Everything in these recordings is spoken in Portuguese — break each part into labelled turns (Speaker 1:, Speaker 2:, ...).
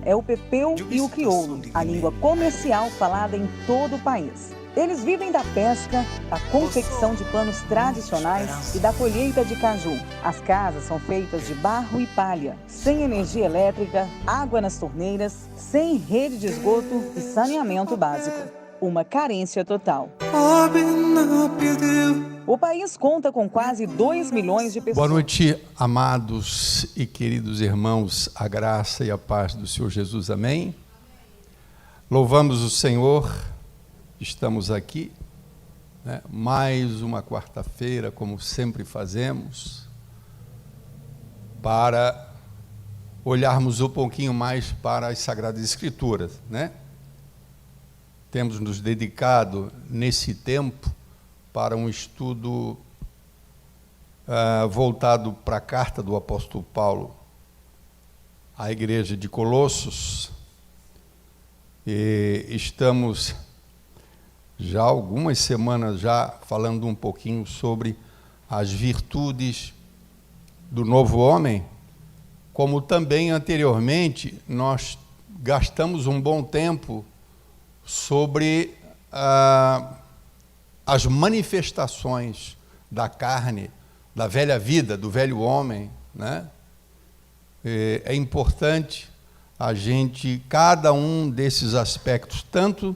Speaker 1: é o pepeu e o crioulo, a língua comercial falada em todo o país. Eles vivem da pesca, da confecção de panos tradicionais e da colheita de caju. As casas são feitas de barro e palha, sem energia elétrica, água nas torneiras, sem rede de esgoto e saneamento básico. Uma carência total. O país conta com quase 2 milhões de pessoas.
Speaker 2: Boa noite, amados e queridos irmãos, a graça e a paz do Senhor Jesus, amém? Louvamos o Senhor, estamos aqui, né? Mais uma quarta-feira, como sempre fazemos, para olharmos um pouquinho mais para as Sagradas Escrituras, né? Temos nos dedicado nesse tempo para um estudo voltado para a carta do apóstolo Paulo à igreja de Colossos, e estamos já algumas semanas já falando um pouquinho sobre as virtudes do novo homem, como também anteriormente nós gastamos um bom tempo sobre as manifestações da carne, da velha vida, do velho homem, né? É importante a gente, cada um desses aspectos, tanto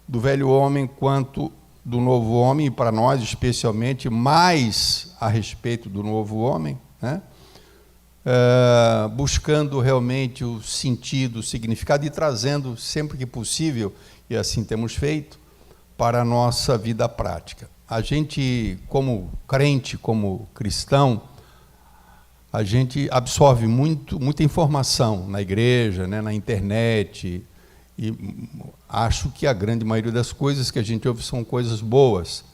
Speaker 2: do velho homem quanto do novo homem, e para nós especialmente, mais a respeito do novo homem, né? Buscando realmente o sentido, o significado e trazendo sempre que possível, e assim temos feito, para a nossa vida prática. A gente, como crente, como cristão, a gente absorve muita informação na igreja, né, na internet, e acho que a grande maioria das coisas que a gente ouve são coisas boas.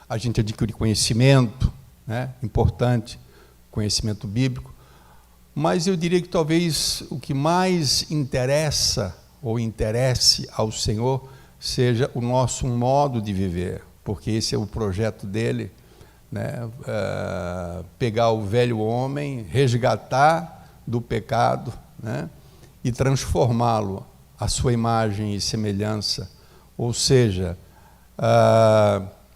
Speaker 2: A gente adquire conhecimento, né, importante, conhecimento bíblico, mas eu diria que talvez o que mais interessa ou interesse ao Senhor seja o nosso modo de viver, porque esse é o projeto dele, né? Pegar o velho homem, resgatar do pecado, né? E transformá-lo à sua imagem e semelhança. Ou seja,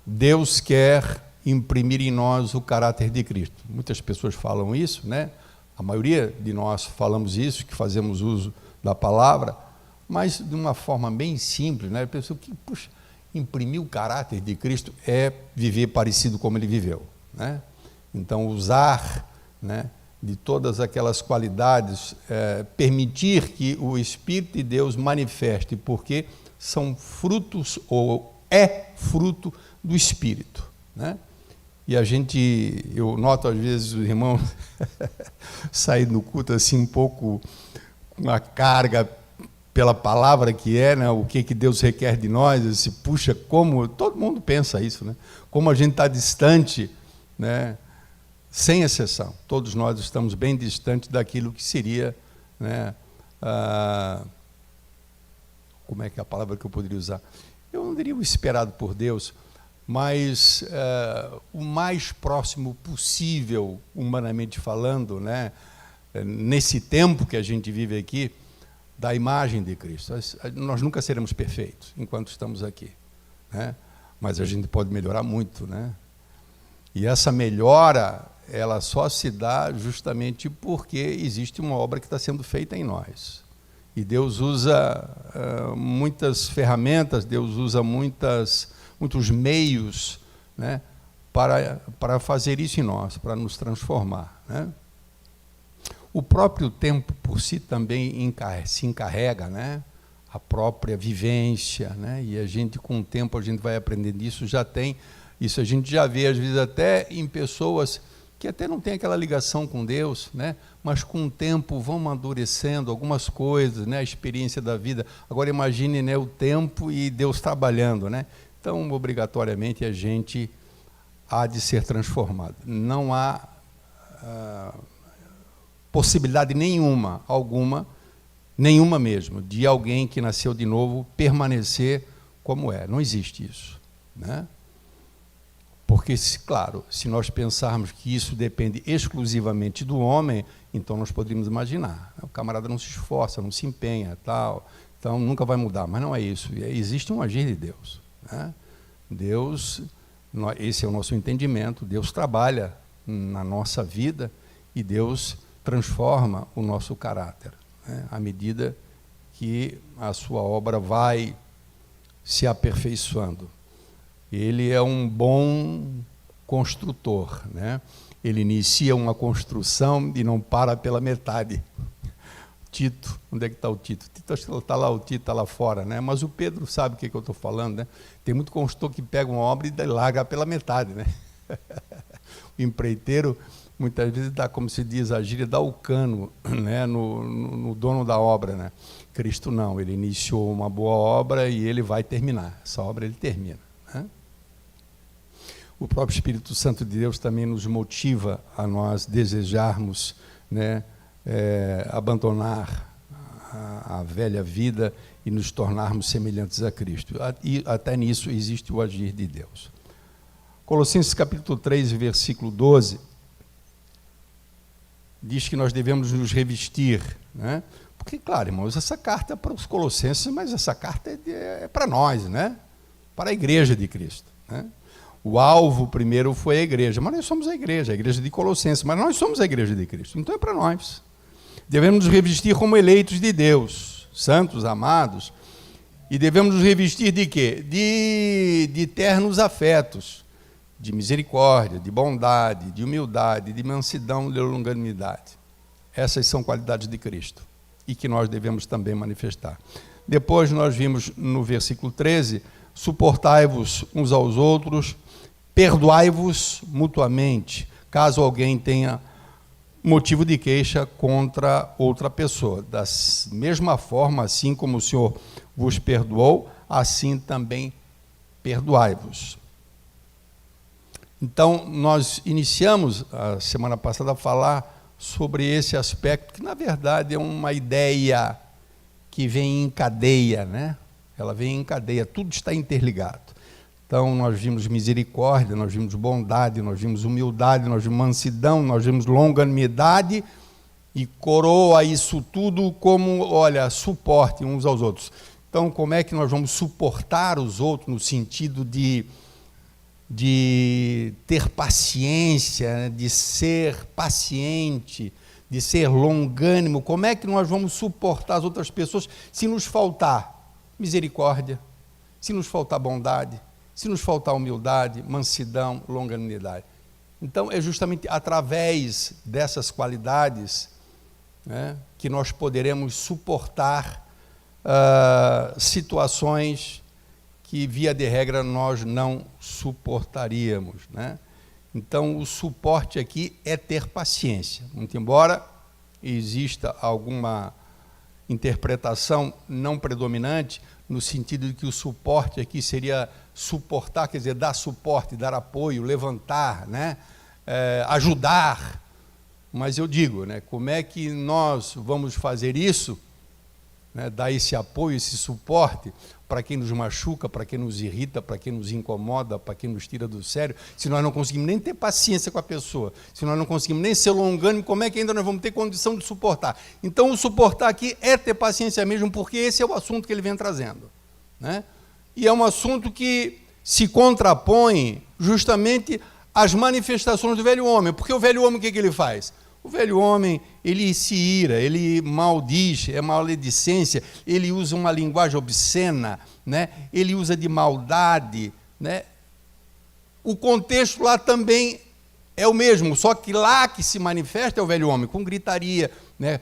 Speaker 2: Deus quer imprimir em nós o caráter de Cristo. Muitas pessoas falam isso, né? A maioria de nós falamos isso, que fazemos uso da palavra, mas de uma forma bem simples, né? A pessoa que, puxa, imprimir o caráter de Cristo é viver parecido como ele viveu, né? Então, usar, né, de todas aquelas qualidades, permitir que o Espírito de Deus manifeste, porque são frutos, ou é fruto do Espírito, né? E eu noto às vezes os irmãos saem do culto assim um pouco com a carga pela palavra que é, né? O que Deus requer de nós. Assim, puxa, como todo mundo pensa isso, né? Como a gente está distante, né? Sem exceção, todos nós estamos bem distantes daquilo que seria, né? Como é que é a palavra que eu poderia usar? Eu não diria o esperado por Deus, mas o mais próximo possível, humanamente falando, né? Nesse tempo que a gente vive aqui, da imagem de Cristo. Nós nunca seremos perfeitos enquanto estamos aqui, né? Mas a gente pode melhorar muito, né? E essa melhora, ela só se dá justamente porque existe uma obra que está sendo feita em nós. E Deus usa muitas ferramentas, Deus usa muitos meios, né, para fazer isso em nós, para nos transformar, né? O próprio tempo por si também se encarrega, né? A própria vivência, né? E a gente, com o tempo, a gente vai aprendendo isso, isso a gente já vê, às vezes, até em pessoas que até não têm aquela ligação com Deus, né? Mas com o tempo vão amadurecendo algumas coisas, né? A experiência da vida. Agora imagine, né, o tempo e Deus trabalhando, né? Então, obrigatoriamente, a gente há de ser transformado. Não há possibilidade nenhuma mesmo, de alguém que nasceu de novo permanecer como é. Não existe isso, né? Porque, claro, se nós pensarmos que isso depende exclusivamente do homem, Então nós poderíamos imaginar, o camarada não se esforça, não se empenha, tal, então nunca vai mudar. Mas não é isso, existe um agir de Deus, né? Deus, esse é o nosso entendimento, Deus trabalha na nossa vida e Deus transforma o nosso caráter, né? À medida que a sua obra vai se aperfeiçoando. Ele é um bom construtor, né? Ele inicia uma construção e não para pela metade. Tito, onde é que está o Tito? Está lá, o Tito está lá fora, né? Mas o Pedro sabe o que eu estou falando, né? Tem muito construtor que pega uma obra e larga pela metade, né? O empreiteiro, muitas vezes, dá, como se diz, a gíria, dá o cano, né? no dono da obra, né? Cristo não, ele iniciou uma boa obra e ele vai terminar. Essa obra ele termina, né? O próprio Espírito Santo de Deus também nos motiva a nós desejarmos, né, abandonar a velha vida e nos tornarmos semelhantes a Cristo. E até nisso existe o agir de Deus. Colossenses capítulo 3, versículo 12, diz que nós devemos nos revestir, né? Porque, claro, irmãos, essa carta é para os colossenses, mas essa carta é para nós, né? Para a igreja de Cristo, né? O alvo primeiro foi a igreja, mas nós somos a igreja de Colossenses, mas nós somos a igreja de Cristo, então é para nós. Devemos nos revestir como eleitos de Deus, santos, amados, e devemos nos revestir de quê? De ternos afetos, de misericórdia, de bondade, de humildade, de mansidão, de longanimidade. Essas são qualidades de Cristo e que nós devemos também manifestar. Depois nós vimos no versículo 13, suportai-vos uns aos outros, perdoai-vos mutuamente, caso alguém tenha motivo de queixa contra outra pessoa. Da mesma forma, assim como o Senhor vos perdoou, assim também perdoai-vos. Então, nós iniciamos a semana passada a falar sobre esse aspecto, que na verdade é uma ideia que vem em cadeia, né? Ela vem em cadeia, tudo está interligado. Então, nós vimos misericórdia, nós vimos bondade, nós vimos humildade, nós vimos mansidão, nós vimos longanimidade, e coroa isso tudo como, olha, suporte uns aos outros. Então, como é que nós vamos suportar os outros no sentido de ter paciência, de ser paciente, de ser longânimo? Como é que nós vamos suportar as outras pessoas se nos faltar misericórdia, se nos faltar bondade, se nos faltar humildade, mansidão, longanimidade? Então, é justamente através dessas qualidades, né, que nós poderemos suportar situações que, via de regra, nós não suportaríamos, né? Então, o suporte aqui é ter paciência. Muito embora exista alguma interpretação não predominante, no sentido de que o suporte aqui seria suportar, quer dizer, dar suporte, dar apoio, levantar, né? Ajudar. Mas eu digo, né, como é que nós vamos fazer isso, né, dar esse apoio, esse suporte para quem nos machuca, para quem nos irrita, para quem nos incomoda, para quem nos tira do sério, se nós não conseguimos nem ter paciência com a pessoa, se nós não conseguimos nem ser longânimo, como é que ainda nós vamos ter condição de suportar? Então, o suportar aqui é ter paciência mesmo, porque esse é o assunto que ele vem trazendo, né? E é um assunto que se contrapõe justamente às manifestações do velho homem, porque o velho homem, o que ele faz? O velho homem, ele se ira, ele maldiz, é maledicência, ele usa uma linguagem obscena, né? Ele usa de maldade, né? O contexto lá também é o mesmo, só que lá que se manifesta é o velho homem, com gritaria, né?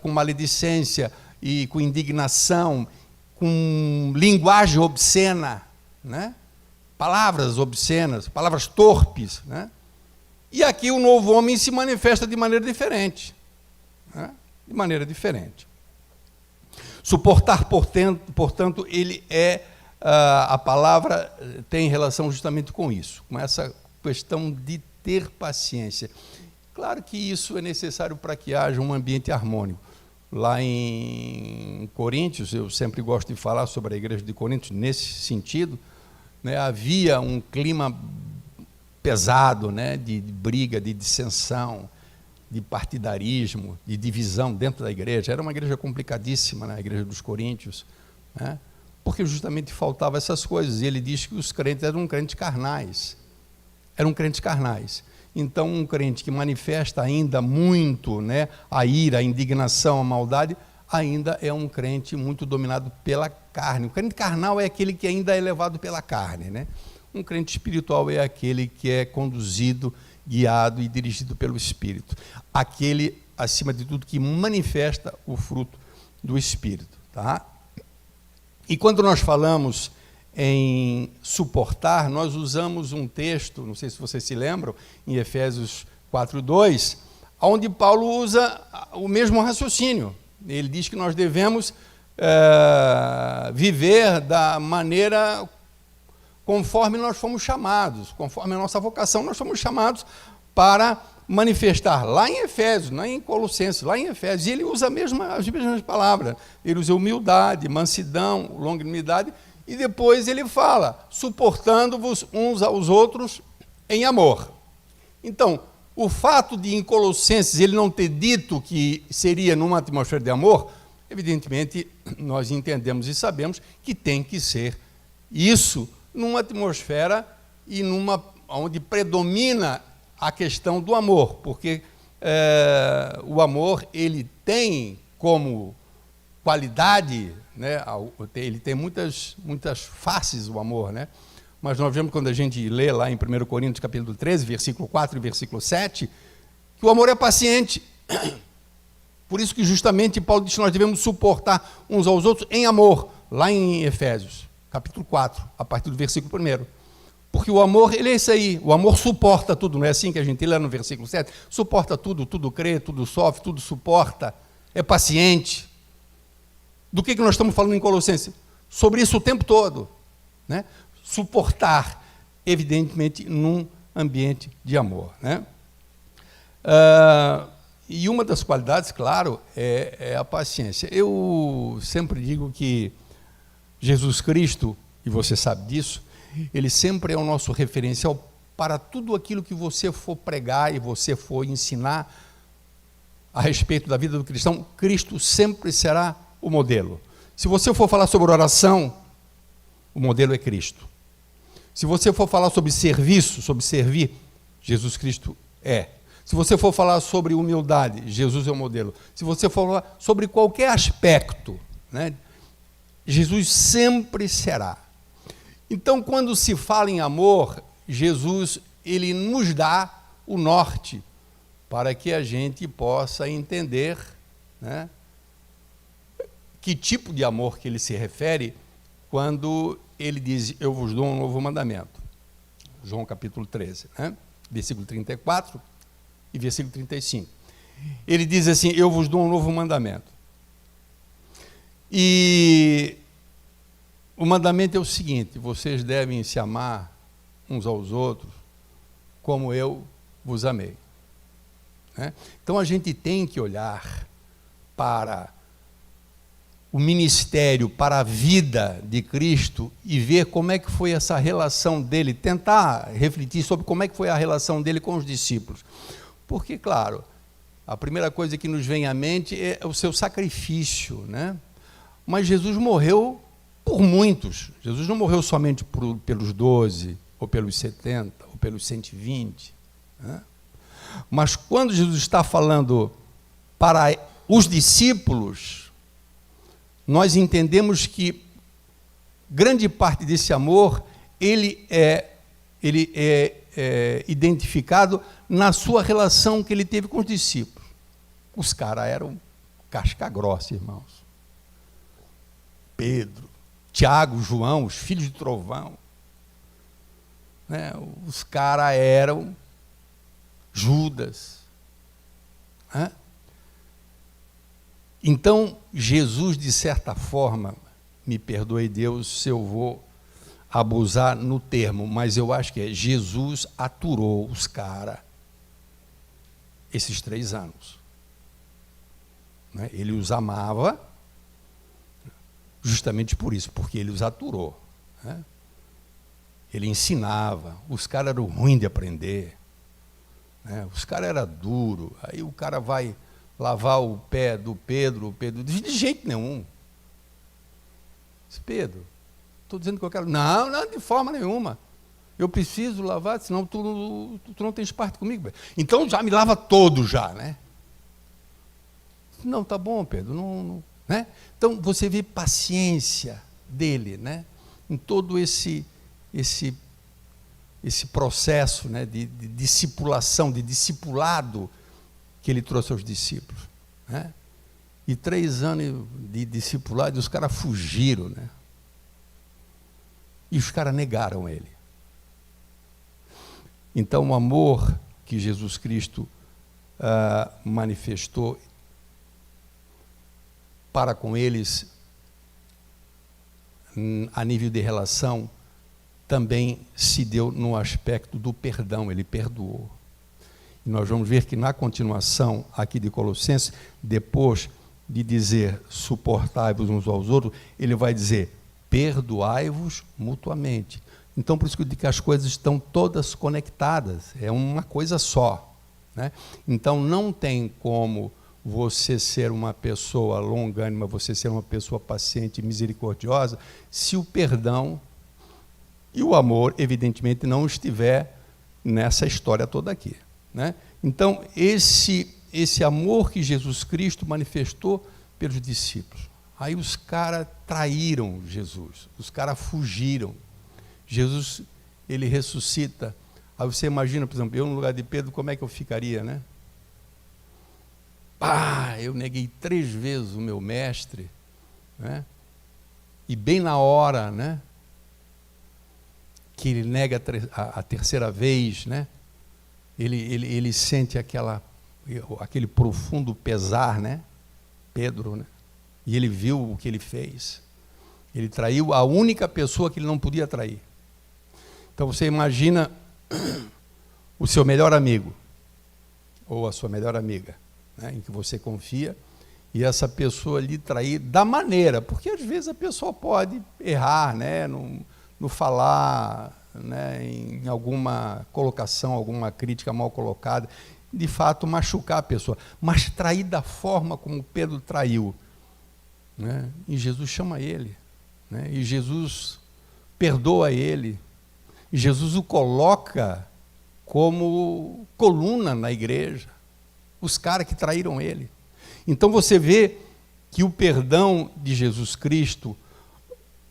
Speaker 2: Com maledicência e com indignação, com linguagem obscena, né? Palavras obscenas, palavras torpes, né? E aqui o novo homem se manifesta de maneira diferente, né? De maneira diferente. Suportar, portanto, ele a palavra tem relação justamente com isso, com essa questão de ter paciência. Claro que isso é necessário para que haja um ambiente harmônico. Lá em Coríntios, eu sempre gosto de falar sobre a igreja de Coríntios nesse sentido, né? Havia um clima pesado, né, de briga, de dissensão, de partidarismo, de divisão dentro da igreja. Era uma igreja complicadíssima, né? A igreja dos Coríntios, né? Porque justamente faltavam essas coisas. E ele diz que os crentes eram crentes carnais. Eram crentes carnais. Então, um crente que manifesta ainda muito, né, a ira, a indignação, a maldade, ainda é um crente muito dominado pela carne. O crente carnal é aquele que ainda é levado pela carne, né? Um crente espiritual é aquele que é conduzido, guiado e dirigido pelo Espírito. Aquele, acima de tudo, que manifesta o fruto do Espírito. Tá? E quando nós falamos em suportar, nós usamos um texto, não sei se vocês se lembram, em Efésios 4:2, onde Paulo usa o mesmo raciocínio. Ele diz que nós devemos viver da maneira conforme nós fomos chamados, conforme a nossa vocação, nós fomos chamados para manifestar lá em Efésios, não em Colossenses, lá em Efésios. E ele usa as mesmas palavras. Ele usa humildade, mansidão, longanimidade, e depois ele fala, suportando-vos uns aos outros em amor. Então, o fato de em Colossenses ele não ter dito que seria numa atmosfera de amor, evidentemente nós entendemos e sabemos que tem que ser isso numa atmosfera e onde predomina a questão do amor, porque o amor ele tem como qualidade, né, ele tem muitas faces, o amor, né? Mas nós vemos quando a gente lê lá em 1 Coríntios capítulo 13, versículo 4 e versículo 7, que o amor é paciente. Por isso que justamente Paulo diz que nós devemos suportar uns aos outros em amor, lá em Efésios, capítulo 4, a partir do versículo 1. Porque o amor, ele é isso aí, o amor suporta tudo, não é assim que a gente lê no versículo 7? Suporta tudo, tudo crê, tudo sofre, tudo suporta, é paciente. Do que nós estamos falando em Colossenses? Sobre isso o tempo todo, né? Suportar, evidentemente, num ambiente de amor, né? E uma das qualidades, claro, é a paciência. Eu sempre digo que Jesus Cristo, e você sabe disso, ele sempre é o nosso referencial para tudo aquilo que você for pregar e você for ensinar a respeito da vida do cristão. Cristo sempre será o modelo. Se você for falar sobre oração, o modelo é Cristo. Se você for falar sobre serviço, sobre servir, Jesus Cristo é. Se você for falar sobre humildade, Jesus é o modelo. Se você for falar sobre qualquer aspecto, né, Jesus sempre será. Então, quando se fala em amor, Jesus, ele nos dá o norte para que a gente possa entender, né, que tipo de amor que ele se refere quando ele diz, eu vos dou um novo mandamento. João capítulo 13, né, versículo 34 e versículo 35. Ele diz assim, eu vos dou um novo mandamento. E o mandamento é o seguinte, vocês devem se amar uns aos outros como eu vos amei. Né? Então a gente tem que olhar para o ministério, para a vida de Cristo e ver como é que foi essa relação dele, tentar refletir sobre como é que foi a relação dele com os discípulos. Porque, claro, a primeira coisa que nos vem à mente é o seu sacrifício, né? Mas Jesus morreu por muitos. Jesus não morreu somente pelos 12, ou pelos 70, ou pelos 120. Né? Mas quando Jesus está falando para os discípulos, nós entendemos que grande parte desse amor, ele é identificado na sua relação que ele teve com os discípulos. Os caras eram casca grossa, irmãos. Pedro, Tiago, João, os filhos de trovão. Né? Os caras eram Judas. Né? Então, Jesus, de certa forma, me perdoe Deus se eu vou abusar no termo, mas eu acho que Jesus aturou os caras esses 3 anos. Né? Ele os amava justamente por isso, porque ele os aturou. Né? Ele ensinava, os caras eram ruins de aprender. né? Os caras eram duros. Aí o cara vai lavar o pé do Pedro, o Pedro diz, de jeito nenhum. Diz, Pedro, estou dizendo que eu quero. Não, não, de forma nenhuma. Eu preciso lavar, senão tu não tens parte comigo. Então já me lava todo já, né? Não, tá bom, Pedro, não, né? Então você vê paciência dele, né? Em todo esse processo, né, de discipulação, de discipulado que ele trouxe aos discípulos, né? E 3 anos de discipulado, e os caras fugiram, né? E os caras negaram ele. Então, o amor que Jesus Cristo manifestou para com eles, a nível de relação, também se deu no aspecto do perdão, ele perdoou. E nós vamos ver que na continuação aqui de Colossenses, depois de dizer suportai-vos uns aos outros, ele vai dizer perdoai-vos mutuamente. Então, por isso que eu digo que as coisas estão todas conectadas, é uma coisa só, né? Então, não tem como você ser uma pessoa longânima, você ser uma pessoa paciente e misericordiosa, se o perdão e o amor, evidentemente, não estiver nessa história toda aqui, né? Então, esse amor que Jesus Cristo manifestou pelos discípulos. Aí os caras traíram Jesus, os caras fugiram. Jesus, ele ressuscita. Aí você imagina, por exemplo, eu no lugar de Pedro, como é que eu ficaria, né? Eu neguei 3 vezes o meu mestre, né? E bem na hora, né, que ele nega a terceira vez, né? Ele sente aquele profundo pesar, né? Pedro, né? E ele viu o que ele fez. Ele traiu a única pessoa que ele não podia trair. Então você imagina o seu melhor amigo, ou a sua melhor amiga, né, em que você confia, e essa pessoa lhe trair da maneira, porque às vezes a pessoa pode errar, né, no falar, né, em alguma colocação, alguma crítica mal colocada, de fato machucar a pessoa, mas trair da forma como Pedro traiu, né, e Jesus chama ele, né, e Jesus perdoa ele, e Jesus o coloca como coluna na igreja, os caras que traíram ele. Então você vê que o perdão de Jesus Cristo,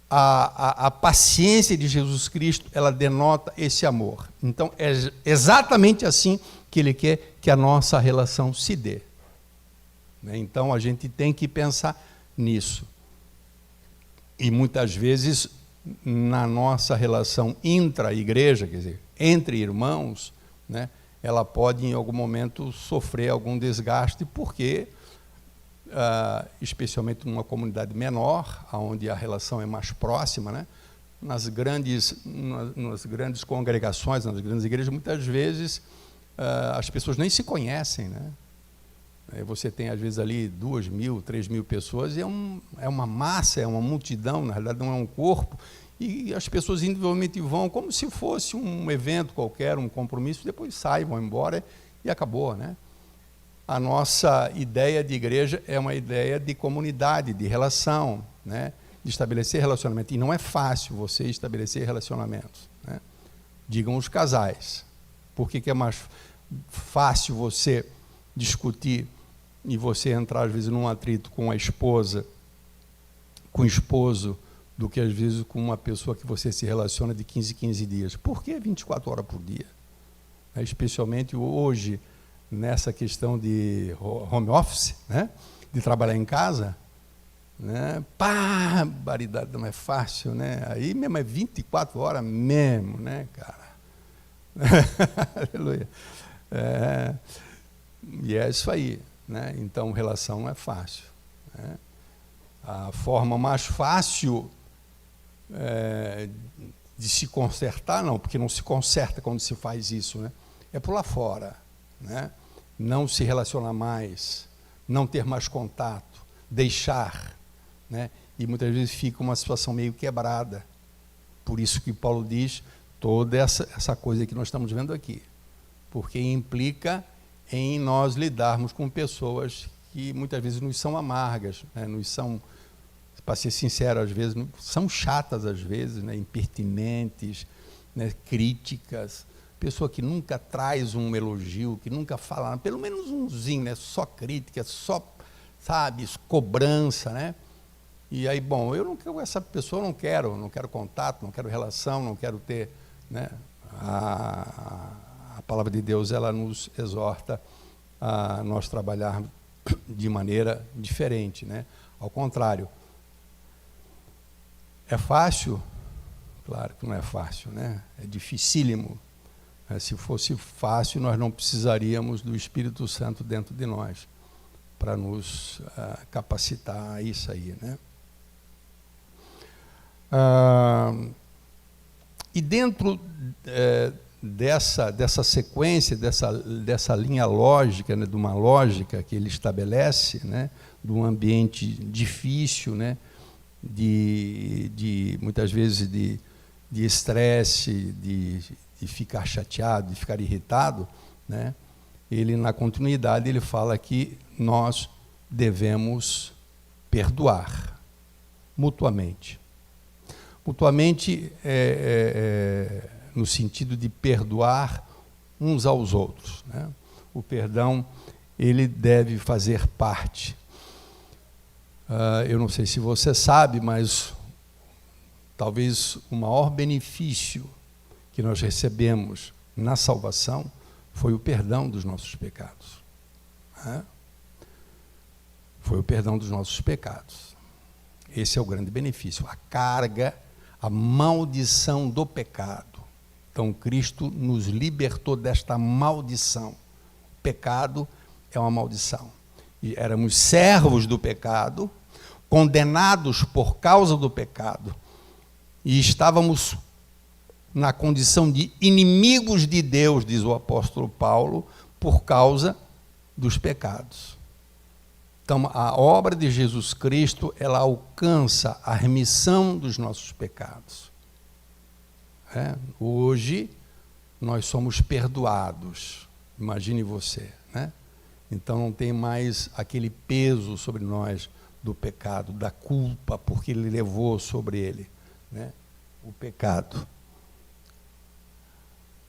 Speaker 2: a paciência de Jesus Cristo, ela denota esse amor. Então é exatamente assim que ele quer que a nossa relação se dê. Então a gente tem que pensar nisso. E muitas vezes na nossa relação intra-igreja, quer dizer, entre irmãos, né, ela pode em algum momento sofrer algum desgaste, porque, especialmente numa comunidade menor, onde a relação é mais próxima, né, nas grandes congregações, nas grandes igrejas, muitas vezes as pessoas nem se conhecem, né? Você tem, às vezes, ali 2.000, 3.000 pessoas, e é uma massa, é uma multidão, na realidade não é um corpo, e as pessoas individualmente vão como se fosse um evento qualquer, um compromisso, depois saem, vão embora e acabou, né? A nossa ideia de igreja é uma ideia de comunidade, de relação, né? De estabelecer relacionamento, e não é fácil você estabelecer relacionamentos, né? Digam os casais, por que é mais fácil você discutir e você entrar, às vezes, num atrito com a esposa, com o esposo, do que, às vezes, com uma pessoa que você se relaciona de 15 em 15 dias. Por que 24 horas por dia? Especialmente hoje, nessa questão de home office, né? De trabalhar em casa, né? Barbaridade, não é fácil, né? Aí mesmo é 24 horas mesmo, né, cara? Aleluia. E é isso aí, né? Então, relação não é fácil, né? A forma mais fácil de se consertar, não, porque não se conserta quando se faz isso, né? É pular fora, né? Não se relacionar mais, não ter mais contato, deixar, né? E muitas vezes fica uma situação meio quebrada. Por isso que Paulo diz toda essa coisa que nós estamos vendo aqui, porque implica em nós lidarmos com pessoas que muitas vezes nos são amargas, né? Nos são, para ser sincero, às vezes, são chatas às vezes, né? Impertinentes, né? Críticas, pessoa que nunca traz um elogio, que nunca fala, pelo menos umzinho, né? Só crítica, só, sabe, cobrança, né? E aí, bom, eu não quero, essa pessoa não quero contato, não quero relação, não quero ter, né? A palavra de Deus, ela nos exorta a nós trabalharmos de maneira diferente, né? Ao contrário, é fácil? Claro que não é fácil, né? É dificílimo. Se fosse fácil, nós não precisaríamos do Espírito Santo dentro de nós para nos capacitar a isso aí, né? E dentro dessa sequência, dessa linha lógica, né, de uma lógica que ele estabelece, né, de um ambiente difícil, né, de muitas vezes de estresse, de ficar chateado, de ficar irritado, né, ele, na continuidade, ele fala que nós devemos perdoar mutuamente. Mutuamente no sentido de perdoar uns aos outros, né? O perdão, ele deve fazer parte. Eu não sei se você sabe, mas talvez o maior benefício que nós recebemos na salvação foi o perdão dos nossos pecados. Né? Foi o perdão dos nossos pecados. Esse é o grande benefício, a carga, a maldição do pecado. Então, Cristo nos libertou desta maldição. O pecado é uma maldição. E éramos servos do pecado, condenados por causa do pecado, e estávamos na condição de inimigos de Deus, diz o apóstolo Paulo, por causa dos pecados. Então, a obra de Jesus Cristo, ela alcança a remissão dos nossos pecados. Hoje, nós somos perdoados. Imagine você, né? Então, não tem mais aquele peso sobre nós do pecado, da culpa, porque ele levou sobre ele, né, o pecado.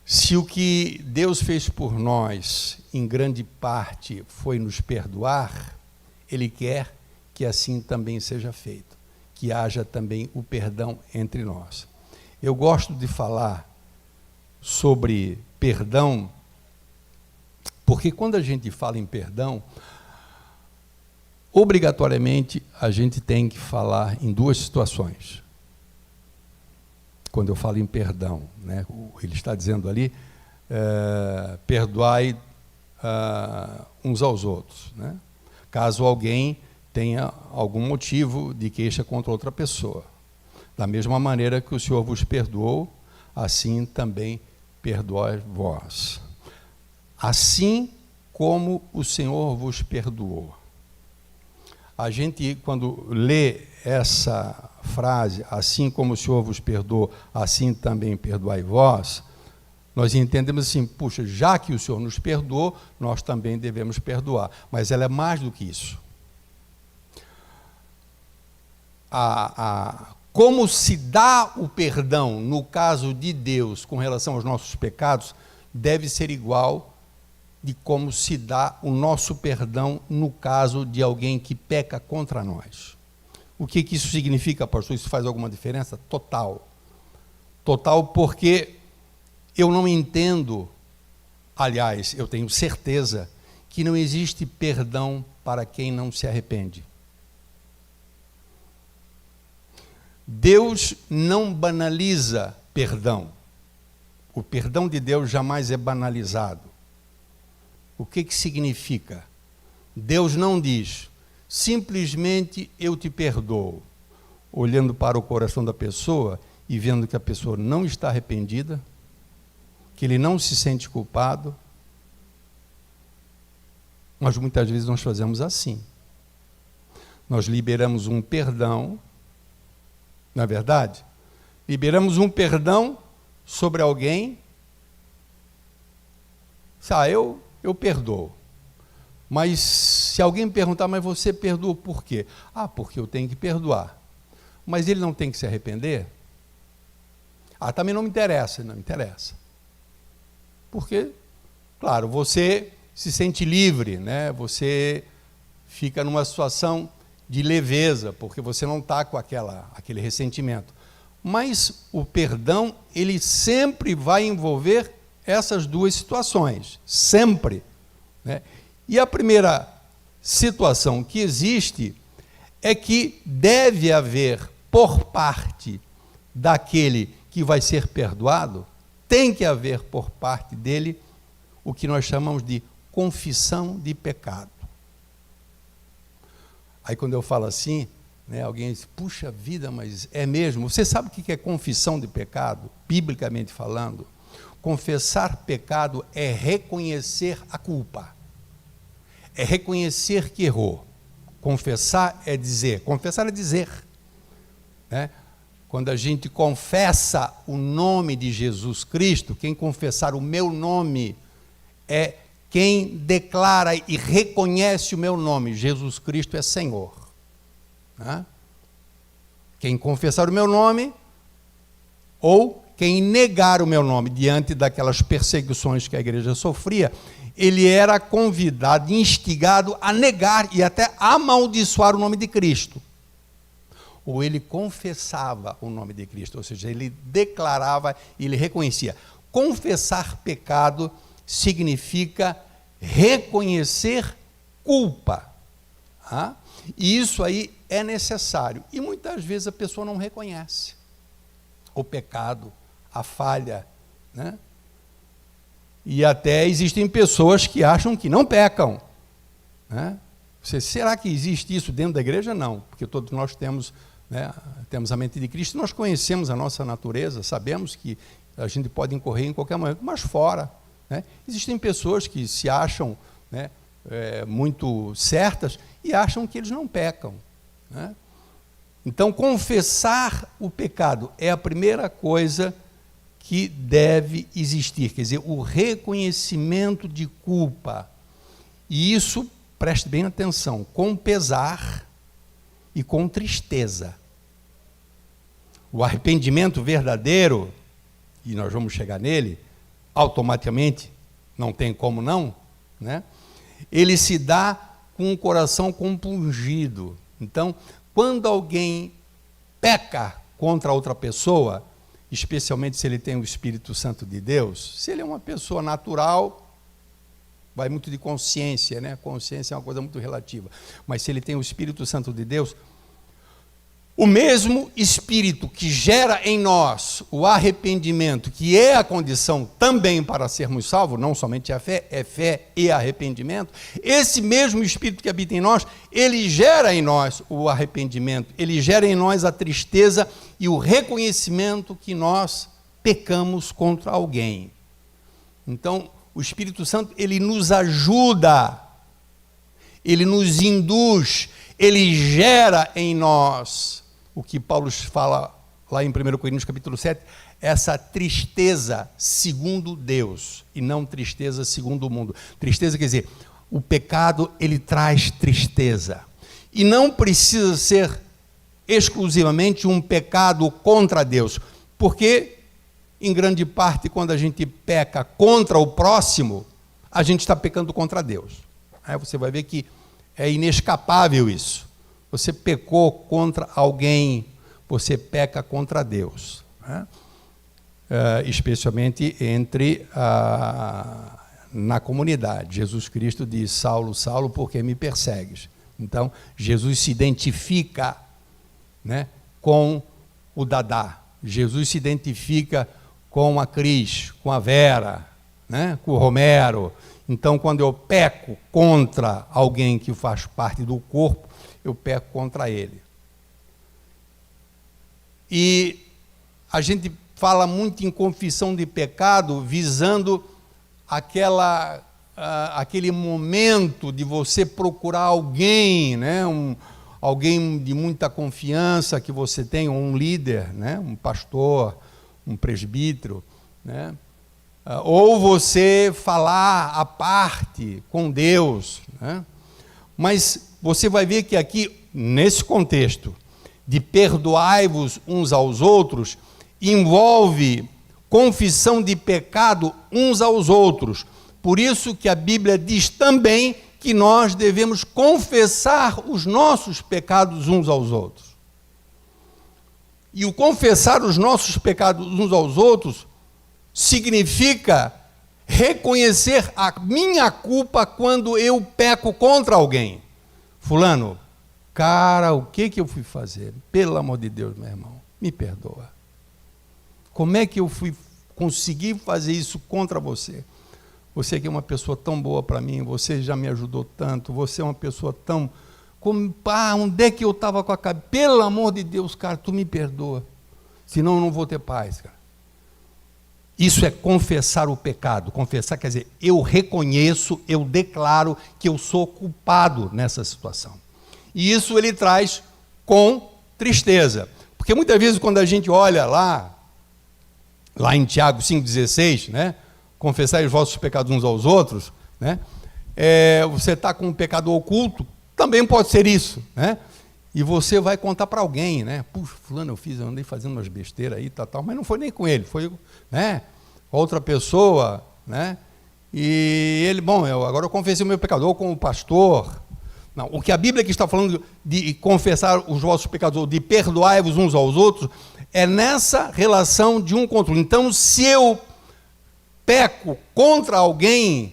Speaker 2: Se o que Deus fez por nós, em grande parte, foi nos perdoar, Ele quer que assim também seja feito, que haja também o perdão entre nós. Eu gosto de falar sobre perdão, porque quando a gente fala em perdão, obrigatoriamente a gente tem que falar em duas situações. Quando eu falo em perdão, né, ele está dizendo ali, perdoai uns aos outros, né? Caso alguém tenha algum motivo de queixa contra outra pessoa. Da mesma maneira que o Senhor vos perdoou, assim também perdoai vós. Assim como o Senhor vos perdoou. A gente, quando lê essa frase, assim como o Senhor vos perdoou, assim também perdoai vós, nós entendemos assim, puxa, já que o Senhor nos perdoou, nós também devemos perdoar. Mas ela é mais do que isso. Como se dá o perdão, no caso de Deus, com relação aos nossos pecados, deve ser igual de como se dá o nosso perdão no caso de alguém que peca contra nós. O que isso significa, pastor? Isso faz alguma diferença? Total. Total, porque eu não entendo, aliás, eu tenho certeza que não existe perdão para quem não se arrepende. Deus não banaliza perdão. O perdão de Deus jamais é banalizado. O que significa? Deus não diz, simplesmente eu te perdoo, olhando para o coração da pessoa e vendo que a pessoa não está arrependida, que ele não se sente culpado. Mas muitas vezes nós fazemos assim. Nós liberamos um perdão, não é verdade? Liberamos um perdão sobre alguém Eu perdoo. Mas se alguém me perguntar, mas você perdoa por quê? Porque eu tenho que perdoar. Mas ele não tem que se arrepender? Também não me interessa. Não me interessa. Porque, claro, você se sente livre, né? Você fica numa situação de leveza, porque você não está com aquele ressentimento. Mas o perdão, ele sempre vai envolver essas duas situações, sempre, né? E a primeira situação que existe é que deve haver, por parte daquele que vai ser perdoado, tem que haver por parte dele o que nós chamamos de confissão de pecado. Aí quando eu falo assim, né, alguém diz, puxa vida, mas é mesmo? Você sabe o que é confissão de pecado, biblicamente falando? Confessar pecado é reconhecer a culpa, é reconhecer que errou. Confessar é dizer, né? Quando a gente confessa o nome de Jesus Cristo, quem confessar o meu nome é quem declara e reconhece o meu nome, Jesus Cristo é Senhor. Né? Quem confessar o meu nome, ou quem negar o meu nome, diante daquelas perseguições que a igreja sofria, ele era convidado, instigado a negar e até amaldiçoar o nome de Cristo. Ou ele confessava o nome de Cristo, ou seja, ele declarava e ele reconhecia. Confessar pecado significa reconhecer culpa. E isso aí é necessário. E muitas vezes a pessoa não reconhece o pecado, a falha, né? E até existem pessoas que acham que não pecam, né? Será que existe isso dentro da igreja? Não, porque todos nós temos, né, temos a mente de Cristo, nós conhecemos a nossa natureza, sabemos que a gente pode incorrer em qualquer momento, mas fora, né? Existem pessoas que se acham, né, muito certas e acham que eles não pecam, né? Então, confessar o pecado é a primeira coisa que deve existir, quer dizer, o reconhecimento de culpa. E isso, preste bem atenção, com pesar e com tristeza. O arrependimento verdadeiro, e nós vamos chegar nele, automaticamente, não tem como não, né? Ele se dá com o coração compungido. Então, quando alguém peca contra outra pessoa, especialmente se ele tem o Espírito Santo de Deus, se ele é uma pessoa natural, vai muito de consciência, né? Consciência é uma coisa muito relativa. Mas se ele tem o Espírito Santo de Deus, o mesmo Espírito que gera em nós o arrependimento, que é a condição também para sermos salvos, não somente a fé, é fé e arrependimento, esse mesmo Espírito que habita em nós, ele gera em nós o arrependimento, ele gera em nós a tristeza e o reconhecimento que nós pecamos contra alguém. Então, o Espírito Santo, ele nos ajuda, ele nos induz, ele gera em nós o que Paulo fala lá em 1 Coríntios capítulo 7, essa tristeza segundo Deus, e não tristeza segundo o mundo. Tristeza quer dizer, o pecado ele traz tristeza, e não precisa ser exclusivamente um pecado contra Deus, porque em grande parte quando a gente peca contra o próximo, a gente está pecando contra Deus. Aí você vai ver que é inescapável isso. Você pecou contra alguém, você peca contra Deus, né? Especialmente na comunidade. Jesus Cristo diz, Saulo, Saulo, por que me persegues? Então, Jesus se identifica, né, com o Dadá, Jesus se identifica com a Cris, com a Vera, né, com o Romero. Então, quando eu peco contra alguém que faz parte do corpo, eu peco contra ele. E a gente fala muito em confissão de pecado, visando aquele momento de você procurar alguém, né? Alguém de muita confiança que você tem, um líder, né? Um pastor, um presbítero, né? ou você falar à parte com Deus, né? Mas você vai ver que aqui, nesse contexto de perdoai-vos uns aos outros, envolve confissão de pecado uns aos outros. Por isso que a Bíblia diz também que nós devemos confessar os nossos pecados uns aos outros. E o confessar os nossos pecados uns aos outros significa reconhecer a minha culpa quando eu peco contra alguém. Fulano, cara, o que eu fui fazer? Pelo amor de Deus, meu irmão, me perdoa. Como é que eu consegui fazer isso contra você? Você que é uma pessoa tão boa para mim, você já me ajudou tanto, você é uma pessoa tão... onde é que eu estava com a cabeça? Pelo amor de Deus, cara, tu me perdoa. Senão eu não vou ter paz, cara. Isso é confessar o pecado. Confessar quer dizer, eu reconheço, eu declaro que eu sou culpado nessa situação. E isso ele traz com tristeza. Porque muitas vezes quando a gente olha lá em Tiago 5,16, né? Confessai os vossos pecados uns aos outros, né? Você está com um pecado oculto, também pode ser isso, né? E você vai contar para alguém, né? Puxa, fulano, eu andei fazendo umas besteiras aí, tal, mas não foi nem com ele, foi, né, outra pessoa, né? E ele, agora eu confessei o meu pecado, ou com o pastor. Não, o que a Bíblia aqui está falando de confessar os vossos pecados, ou de perdoai-vos uns aos outros, é nessa relação de um contra o outro. Então, se eu peco contra alguém,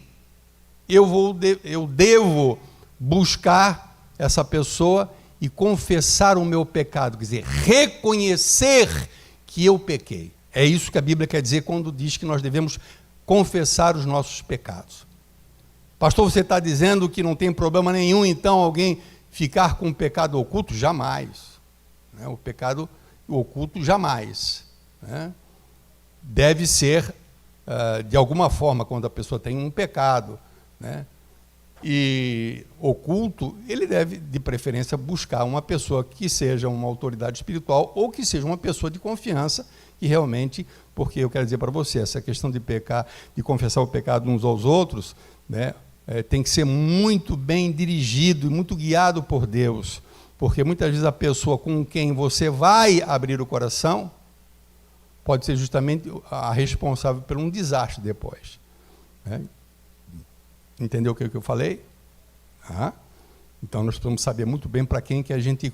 Speaker 2: eu devo buscar essa pessoa e confessar o meu pecado, quer dizer, reconhecer que eu pequei. É isso que a Bíblia quer dizer quando diz que nós devemos confessar os nossos pecados. Pastor, você está dizendo que não tem problema nenhum, então, alguém ficar com o pecado oculto? Jamais. Né? O pecado oculto, jamais. Né? Deve ser, de alguma forma, quando a pessoa tem um pecado, né, e oculto, ele deve, de preferência, buscar uma pessoa que seja uma autoridade espiritual ou que seja uma pessoa de confiança, que realmente, porque eu quero dizer para você, essa questão de pecar, de confessar o pecado uns aos outros, né, tem que ser muito bem dirigido e muito guiado por Deus, porque muitas vezes a pessoa com quem você vai abrir o coração pode ser justamente a responsável por um desastre depois. Né? Entendeu o que eu falei? Então nós precisamos saber muito bem para quem que a gente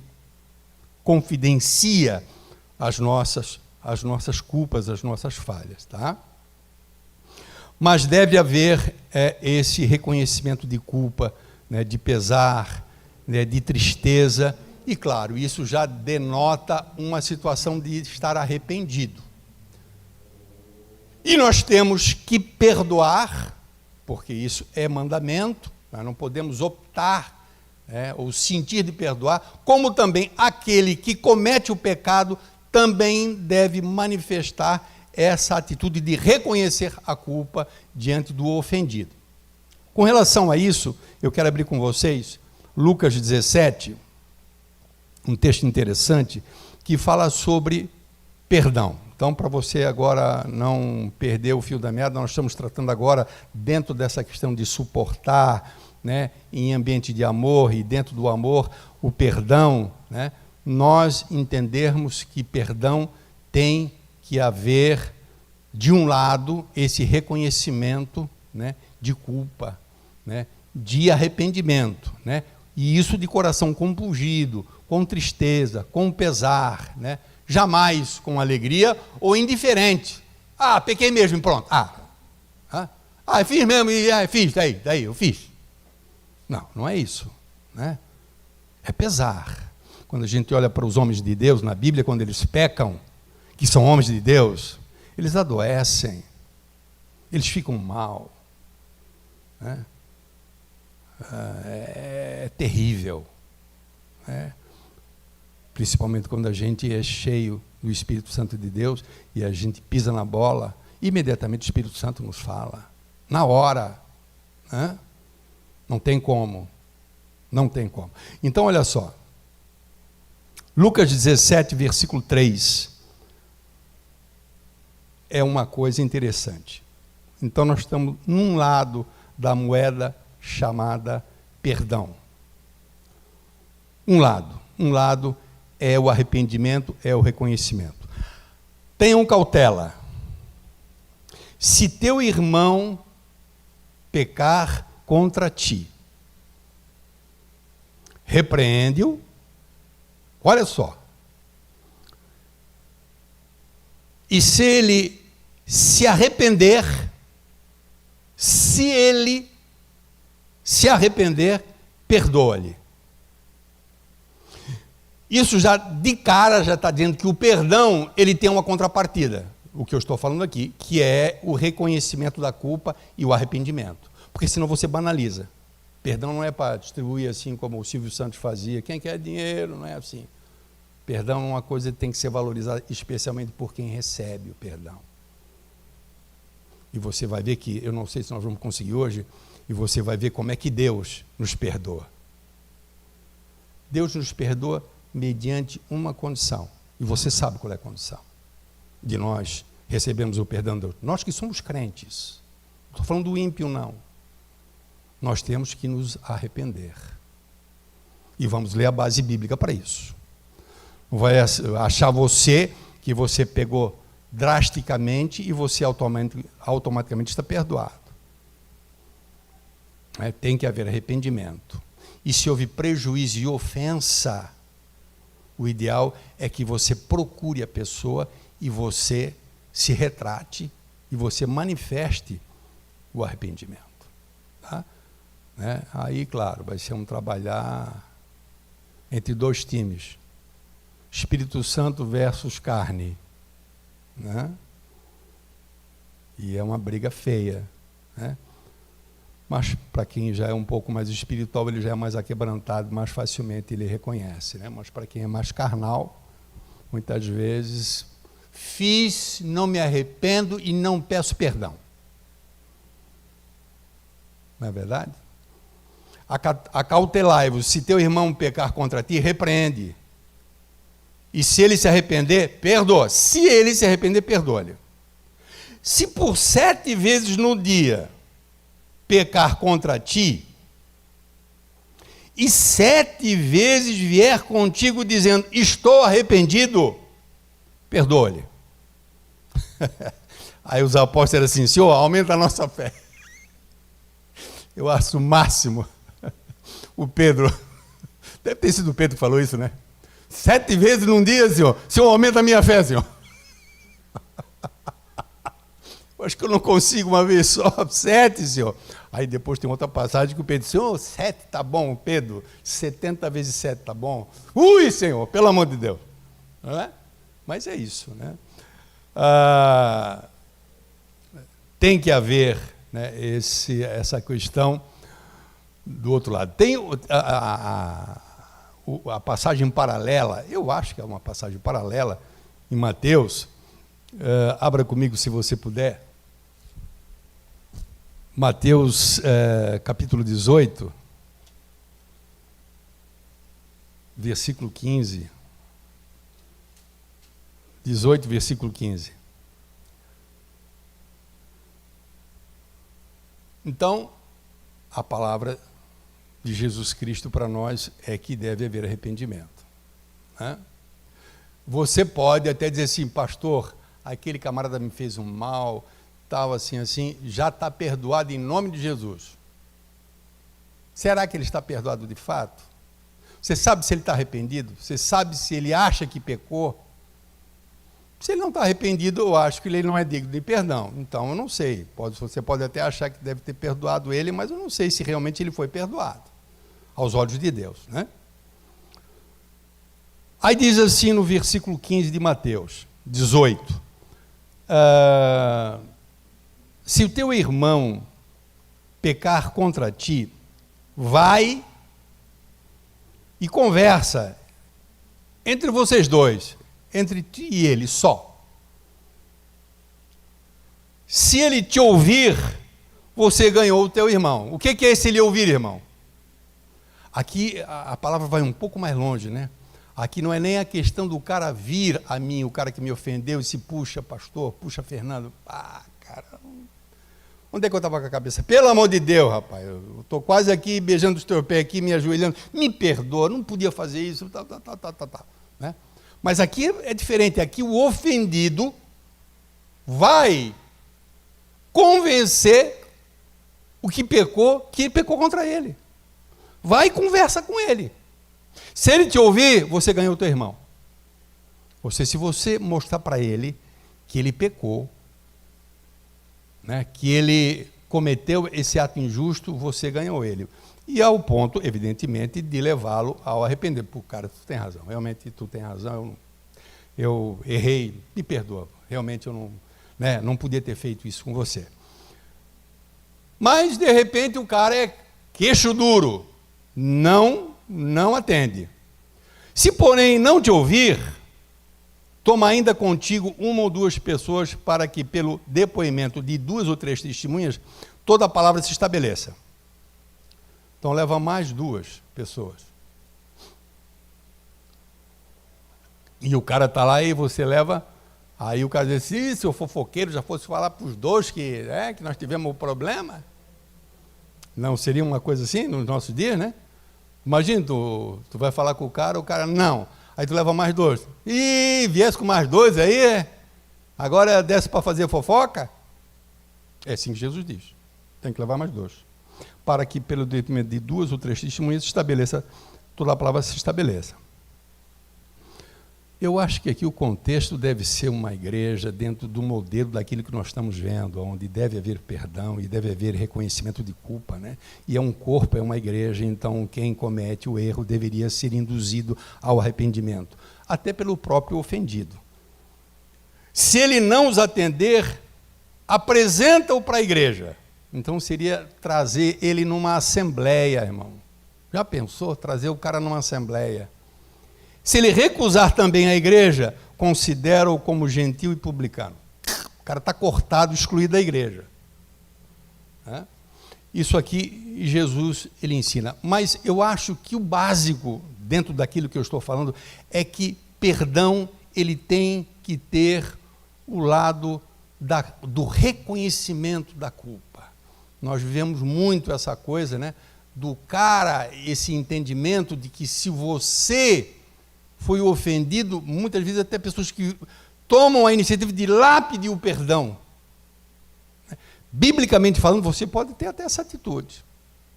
Speaker 2: confidencia as nossas culpas, as nossas falhas, tá? Mas deve haver esse reconhecimento de culpa, né, de pesar, né, de tristeza, e claro, isso já denota uma situação de estar arrependido. E nós temos que perdoar, porque isso é mandamento, nós não podemos optar, ou sentir de perdoar, como também aquele que comete o pecado também deve manifestar essa atitude de reconhecer a culpa diante do ofendido. Com relação a isso, eu quero abrir com vocês Lucas 17, um texto interessante, que fala sobre perdão. Então, para você agora não perder o fio da meada, nós estamos tratando agora dentro dessa questão de suportar, né, em ambiente de amor, e dentro do amor, o perdão, né, nós entendermos que perdão tem que haver, de um lado, esse reconhecimento, né, de culpa, né, de arrependimento, né, e isso de coração compungido, com tristeza, com pesar, né, jamais com alegria ou indiferente. Pequei mesmo, pronto. Fiz mesmo, fiz, daí eu fiz. Não, não é isso, né? É pesar. Quando a gente olha para os homens de Deus, na Bíblia, quando eles pecam, que são homens de Deus, eles adoecem, eles ficam mal, né? É terrível, né? Principalmente quando a gente é cheio do Espírito Santo de Deus e a gente pisa na bola, imediatamente o Espírito Santo nos fala, na hora, né? Não tem como, não tem como. Então, olha só, Lucas 17, versículo 3, é uma coisa interessante. Então nós estamos num lado da moeda chamada perdão. Um lado é o arrependimento, é o reconhecimento. Tenham cautela. Se teu irmão pecar contra ti, repreende-o. Olha só. E se ele se arrepender, perdoa-lhe. Isso já, de cara, já está dizendo que o perdão, ele tem uma contrapartida. O que eu estou falando aqui, que é o reconhecimento da culpa e o arrependimento. Porque senão você banaliza. Perdão não é para distribuir assim como o Silvio Santos fazia. Quem quer dinheiro, não é assim. Perdão é uma coisa que tem que ser valorizada, especialmente por quem recebe o perdão. E você vai ver que, eu não sei se nós vamos conseguir hoje, e você vai ver como é que Deus nos perdoa. Deus nos perdoa mediante uma condição. E você sabe qual é a condição de nós recebermos o perdão de Deus. Nós que somos crentes. Não estou falando do ímpio, não. Nós temos que nos arrepender. E vamos ler a base bíblica para isso. Não vai achar você que você pegou drasticamente e você automaticamente está perdoado. Tem que haver arrependimento. E se houve prejuízo e ofensa, o ideal é que você procure a pessoa e você se retrate e você manifeste o arrependimento. Tá? Aí, claro, vai ser um trabalhar entre dois times. Espírito Santo versus carne. Né? E é uma briga feia. Né? Mas para quem já é um pouco mais espiritual, ele já é mais aquebrantado, mais facilmente ele reconhece. Né? Mas para quem é mais carnal, muitas vezes, fiz, não me arrependo e não peço perdão. Não é verdade? Acautelai-vos, se teu irmão pecar contra ti, repreende. E se ele se arrepender, perdoa. Se ele se arrepender, perdoa-lhe. Se por 7 vezes no dia pecar contra ti, e 7 vezes vier contigo dizendo, estou arrependido, perdoa-lhe. Aí os apóstolos eram assim, Senhor, aumenta a nossa fé. Eu acho o máximo. O Pedro, deve ter sido o Pedro que falou isso, né? 7 vezes num dia, Senhor. Senhor, aumenta a minha fé, Senhor. Eu acho que eu não consigo uma vez só. 7, Senhor. Aí depois tem outra passagem que o Pedro diz, Senhor, 7 tá bom, Pedro. 70 vezes 7 tá bom. Ui, Senhor, pelo amor de Deus. Não é? Mas é isso, né? Tem que haver, né, essa questão do outro lado. Tem a passagem paralela, eu acho que é uma passagem paralela em Mateus. Abra comigo se você puder. Mateus capítulo 18, versículo 15. 18, versículo 15. Então, a palavra de Jesus Cristo para nós é que deve haver arrependimento. Né? Você pode até dizer assim, pastor, aquele camarada me fez um mal, tal, assim, já está perdoado em nome de Jesus. Será que ele está perdoado de fato? Você sabe se ele está arrependido? Você sabe se ele acha que pecou? Se ele não está arrependido, eu acho que ele não é digno de perdão. Então, eu não sei. Você pode até achar que deve ter perdoado ele, mas eu não sei se realmente ele foi perdoado, aos olhos de Deus. Né? Aí diz assim no versículo 15 de Mateus 18. Se o teu irmão pecar contra ti, vai e conversa entre vocês dois, entre ti e ele só. Se ele te ouvir, você ganhou o teu irmão. O que é esse ele ouvir, irmão? Aqui a palavra vai um pouco mais longe, né? Aqui não é nem a questão do cara vir a mim, o cara que me ofendeu, e se puxa, pastor, puxa, Fernando. Cara. Onde é que eu estava com a cabeça? Pelo amor de Deus, rapaz, eu estou quase aqui beijando os teus pés aqui, me ajoelhando, me perdoa, não podia fazer isso, né? Mas aqui é diferente, aqui o ofendido vai convencer o que pecou contra ele. Vai e conversa com ele. Se ele te ouvir, você ganhou o teu irmão. Se você mostrar para ele que ele pecou, né, que ele cometeu esse ato injusto, você ganhou ele. E ao ponto, evidentemente, de levá-lo ao arrepender. Pô, cara, tu tem razão, realmente tu tem razão, eu errei, me perdoa, realmente eu não podia ter feito isso com você. Mas, de repente, o cara é queixo duro, não atende. Se, porém, não te ouvir, toma ainda contigo uma ou duas pessoas para que, pelo depoimento de 2 ou 3 testemunhas, toda a palavra se estabeleça. Então, leva mais 2 pessoas. E o cara está lá e você leva... Aí o cara diz assim, se o fofoqueiro já fosse falar para os 2 que nós tivemos um problema... Não seria uma coisa assim nos nossos dias, né? Imagina, tu vai falar com o cara não. Aí tu leva mais 2. Ih, viesse com mais 2 aí, agora desce para fazer fofoca? É assim que Jesus diz. Tem que levar mais 2. Para que, pelo depoimento de 2 ou 3 testemunhas, toda a palavra se estabeleça. Eu acho que aqui o contexto deve ser uma igreja dentro do modelo daquilo que nós estamos vendo, onde deve haver perdão e deve haver reconhecimento de culpa, né? E é um corpo, é uma igreja, então quem comete o erro deveria ser induzido ao arrependimento, até pelo próprio ofendido. Se ele não os atender, apresenta-o para a igreja. Então seria trazer ele numa assembleia, irmão. Já pensou? Trazer o cara numa assembleia. Se ele recusar também a igreja, considera-o como gentil e publicano. O cara está cortado, excluído da igreja. Isso aqui Jesus ele ensina. Mas eu acho que o básico, dentro daquilo que eu estou falando, é que perdão ele tem que ter o lado do reconhecimento da culpa. Nós vivemos muito essa coisa, né? Do cara, esse entendimento de que se você foi ofendido, muitas vezes até pessoas que tomam a iniciativa de ir lá pedir o perdão. Biblicamente falando, você pode ter até essa atitude.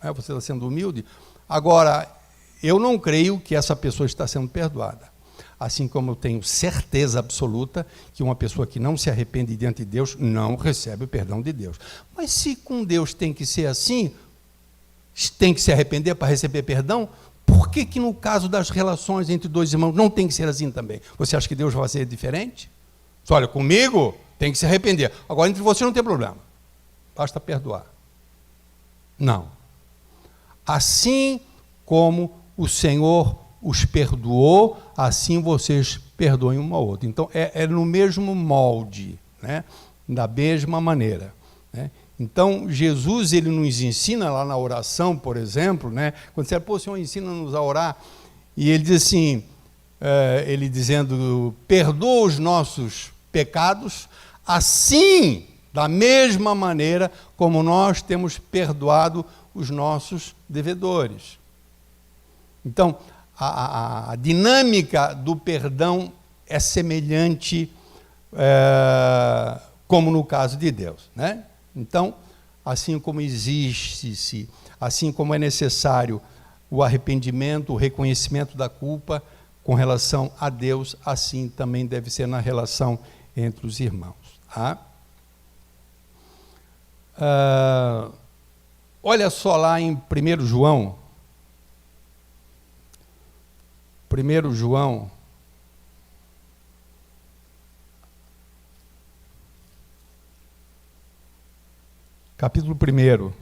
Speaker 2: Você está sendo humilde. Agora, eu não creio que essa pessoa está sendo perdoada. Assim como eu tenho certeza absoluta que uma pessoa que não se arrepende diante de Deus não recebe o perdão de Deus. Mas se com Deus tem que ser assim, tem que se arrepender para receber perdão, por que no caso das relações entre 2 irmãos não tem que ser assim também? Você acha que Deus vai ser diferente? Olha, comigo tem que se arrepender. Agora, entre vocês não tem problema. Basta perdoar. Não. Assim como o Senhor os perdoou, assim vocês perdoem um ao outro. Então, é no mesmo molde, né? Da mesma maneira, né? Então, Jesus, ele nos ensina lá na oração, por exemplo, né? Quando você fala, Senhor, ensina-nos a orar, e ele diz assim, ele dizendo, perdoa os nossos pecados, assim, da mesma maneira como nós temos perdoado os nossos devedores. Então, a dinâmica do perdão é semelhante, como no caso de Deus, né? Então, assim como existe-se, assim como é necessário o arrependimento, o reconhecimento da culpa com relação a Deus, assim também deve ser na relação entre os irmãos. Tá? Olha só lá em 1 João. 1 João, capítulo 1,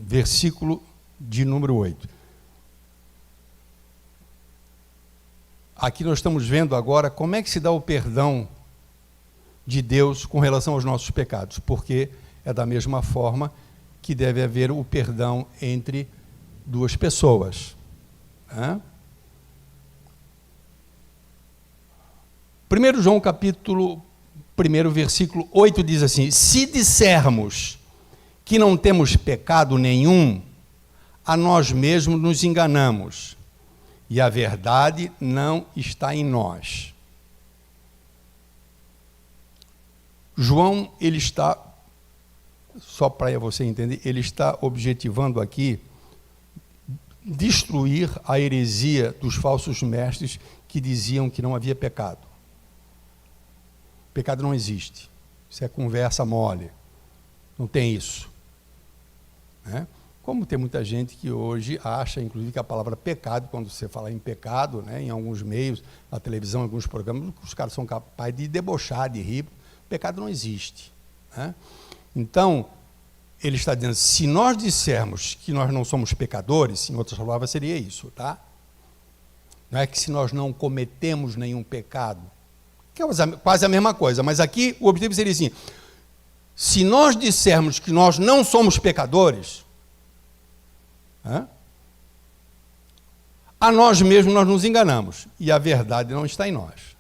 Speaker 2: versículo de número 8. Aqui nós estamos vendo agora como é que se dá o perdão de Deus com relação aos nossos pecados, porque é da mesma forma que deve haver o perdão entre 2 pessoas. 1 João capítulo primeiro versículo 8 diz assim: se dissermos que não temos pecado nenhum, a nós mesmos nos enganamos, e a verdade não está em nós. João, ele está, só para você entender, ele está objetivando aqui destruir a heresia dos falsos mestres que diziam que não havia pecado. Pecado não existe. Isso é conversa mole. Não tem isso. Né? Como tem muita gente que hoje acha, inclusive, que a palavra pecado, quando você fala em pecado, né, em alguns meios, na televisão, em alguns programas, os caras são capazes de debochar, de rir. Pecado não existe. Né? Então, ele está dizendo, se nós dissermos que nós não somos pecadores, em outras palavras seria isso, tá? Não é que se nós não cometemos nenhum pecado, que é quase a mesma coisa, mas aqui o objetivo seria assim, se nós dissermos que nós não somos pecadores, a nós mesmos nós nos enganamos, e a verdade não está em nós.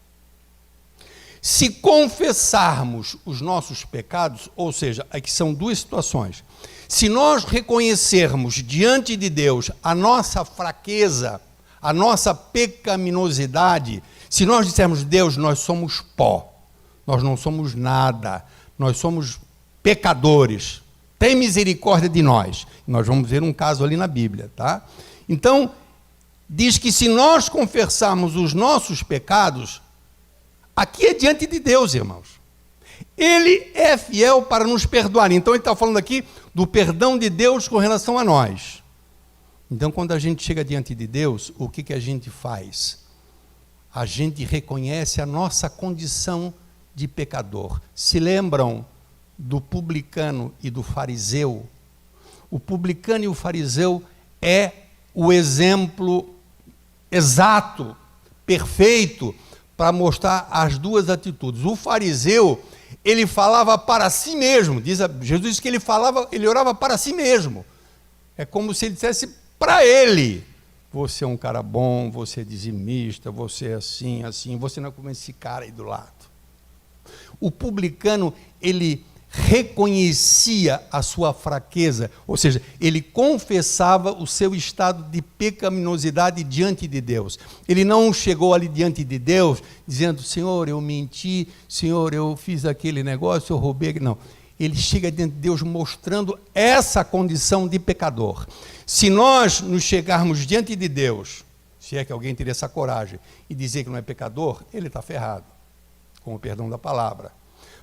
Speaker 2: Se confessarmos os nossos pecados, ou seja, aqui são duas situações. Se nós reconhecermos diante de Deus a nossa fraqueza, a nossa pecaminosidade, se nós dissermos, Deus, nós somos pó, nós não somos nada, nós somos pecadores, tem misericórdia de nós. Nós vamos ver um caso ali na Bíblia, tá? Então, diz que se nós confessarmos os nossos pecados, aqui é diante de Deus, irmãos. Ele é fiel para nos perdoar. Então, ele está falando aqui do perdão de Deus com relação a nós. Então, quando a gente chega diante de Deus, o que a gente faz? A gente reconhece a nossa condição de pecador. Se lembram do publicano e do fariseu? O publicano e o fariseu é o exemplo exato, perfeito, para mostrar as duas atitudes. O fariseu, ele falava para si mesmo, Jesus diz que ele orava para si mesmo. É como se ele dissesse para ele, você é um cara bom, você é dizimista, você é assim, assim, você não é como esse cara aí do lado. O publicano, ele reconhecia a sua fraqueza, ou seja, ele confessava o seu estado de pecaminosidade diante de Deus. Ele não chegou ali diante de Deus dizendo, Senhor, eu menti, Senhor, eu fiz aquele negócio, eu roubei. Não, ele chega diante de Deus mostrando essa condição de pecador. Se nós nos chegarmos diante de Deus, se é que alguém teria essa coragem, e dizer que não é pecador, ele está ferrado, com o perdão da palavra.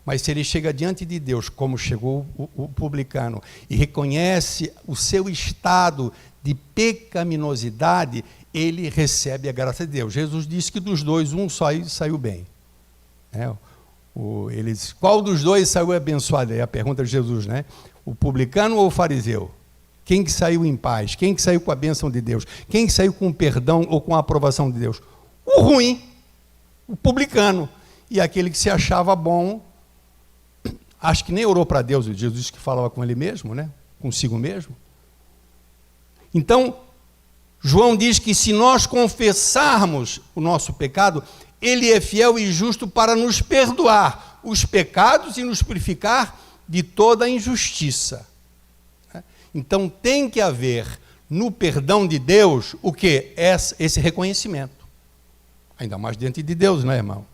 Speaker 2: Mas se ele chega diante de Deus, como chegou o publicano, e reconhece o seu estado de pecaminosidade, ele recebe a graça de Deus. Jesus disse que dos dois, um só saiu bem. Ele disse, qual dos dois saiu abençoado? É a pergunta de Jesus, né? O publicano ou o fariseu? Quem que saiu em paz? Quem que saiu com a bênção de Deus? Quem que saiu com o perdão ou com a aprovação de Deus? O ruim, o publicano. E aquele que se achava bom, acho que nem orou para Deus, Jesus disse que falava com ele mesmo, né? Consigo mesmo. Então, João diz que se nós confessarmos o nosso pecado, ele é fiel e justo para nos perdoar os pecados e nos purificar de toda a injustiça. Então tem que haver no perdão de Deus o quê? Esse reconhecimento. Ainda mais diante de Deus, não é, irmão?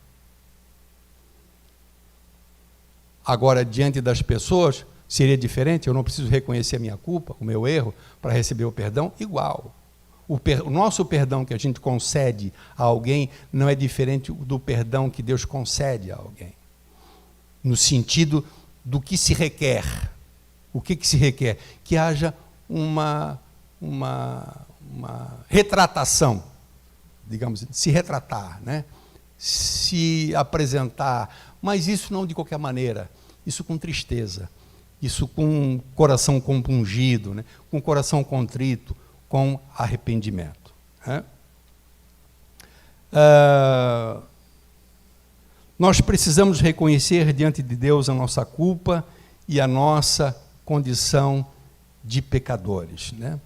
Speaker 2: Agora, diante das pessoas, seria diferente? Eu não preciso reconhecer a minha culpa, o meu erro, para receber o perdão? Igual. O nosso perdão que a gente concede a alguém não é diferente do perdão que Deus concede a alguém. No sentido do que se requer. O que se requer? Que haja uma retratação, digamos, se retratar, né? Se apresentar, mas isso não de qualquer maneira, isso com tristeza, isso com coração compungido, né? Com coração contrito, com arrependimento. Né? Nós precisamos reconhecer diante de Deus a nossa culpa e a nossa condição de pecadores. Né?